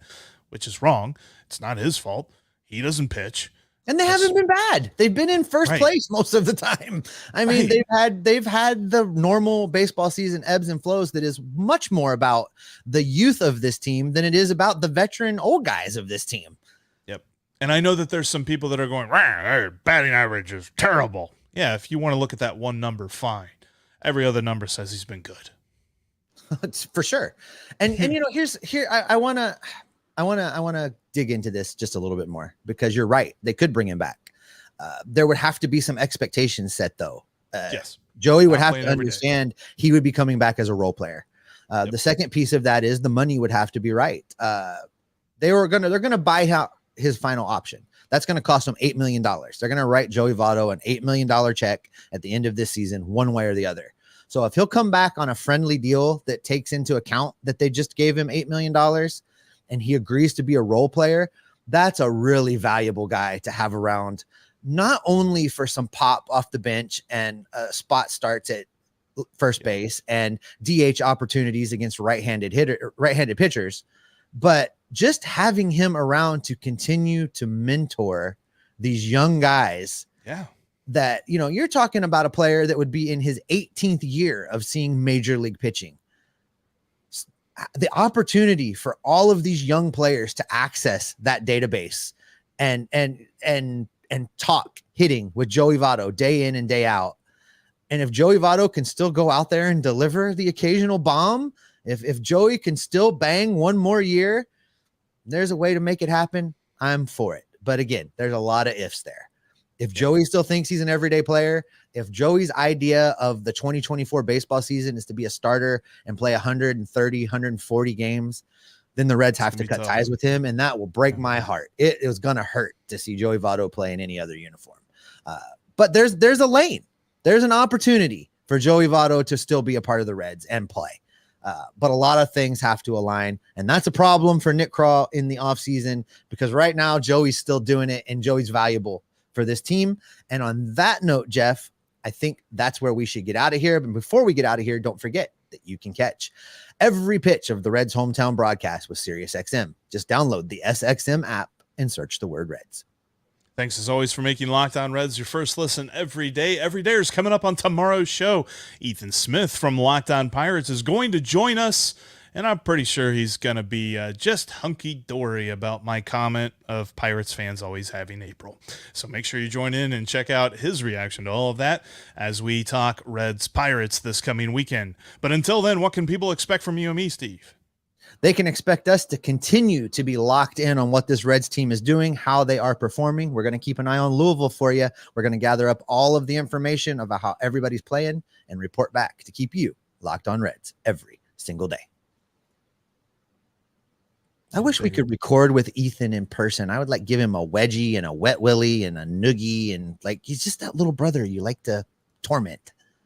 which is wrong. It's not his fault. He doesn't pitch. And they haven't been bad. They've been in first place most of the time. I mean, they've had the normal baseball season ebbs and flows that is much more about the youth of this team than it is about the veteran old guys of this team. Yep. And I know that there's some people that are going, their batting average is terrible. Yeah, if you want to look at that one number, fine. every other number says he's been good. It's for sure. And I want to dig into this just a little bit more, because you're right. They could bring him back. There would have to be some expectations set though. Yes. Joey would have to understand he would be coming back as a role player. Yep. The second piece of that is the money would have to be right. They're going to buy out his final option. That's going to cost them $8 million. They're going to write Joey Votto an $8 million check at the end of this season, one way or the other. So if he'll come back on a friendly deal that takes into account that they just gave him $8 million and he agrees to be a role player, that's a really valuable guy to have around, not only for some pop off the bench and spot starts at first base and DH opportunities against right-handed pitchers, but just having him around to continue to mentor these young guys. Yeah. That, you're talking about a player that would be in his 18th year of seeing major league pitching. The opportunity for all of these young players to access that database and talk hitting with Joey Votto day in and day out. And if Joey Votto can still go out there and deliver the occasional bomb, if Joey can still bang one more year, there's a way to make it happen. I'm for it. But again, there's a lot of ifs there. If Joey still thinks he's an everyday player, if Joey's idea of the 2024 baseball season is to be a starter and play 130, 140 games, then the Reds have to cut ties with him, and that will break my heart. It was going to hurt to see Joey Votto play in any other uniform. But there's a lane. There's an opportunity for Joey Votto to still be a part of the Reds and play. But a lot of things have to align, and that's a problem for Nick Krall in the offseason, because right now Joey's still doing it, and Joey's valuable for this team. And on that note, Jeff, I think that's where we should get out of here. But before we get out of here, don't forget that you can catch every pitch of the Reds hometown broadcast with SiriusXM. Just download the SXM app and search the word Reds. Thanks as always for making Locked On Reds your first listen every day. Every day is coming up on tomorrow's show. Ethan Smith from Locked On Pirates is going to join us, and I'm pretty sure he's going to be just hunky-dory about my comment of Pirates fans always having April. So make sure you join in and check out his reaction to all of that as we talk Reds Pirates this coming weekend. But until then, what can people expect from you and me, Steve? They can expect us to continue to be locked in on what this Reds team is doing, how they are performing. We're going to keep an eye on Louisville for you. We're going to gather up all of the information about how everybody's playing and report back to keep you locked on Reds every single day. I wish we could record with Ethan in person. I would give him a wedgie and a wet willy and a noogie, and he's just that little brother you like to torment.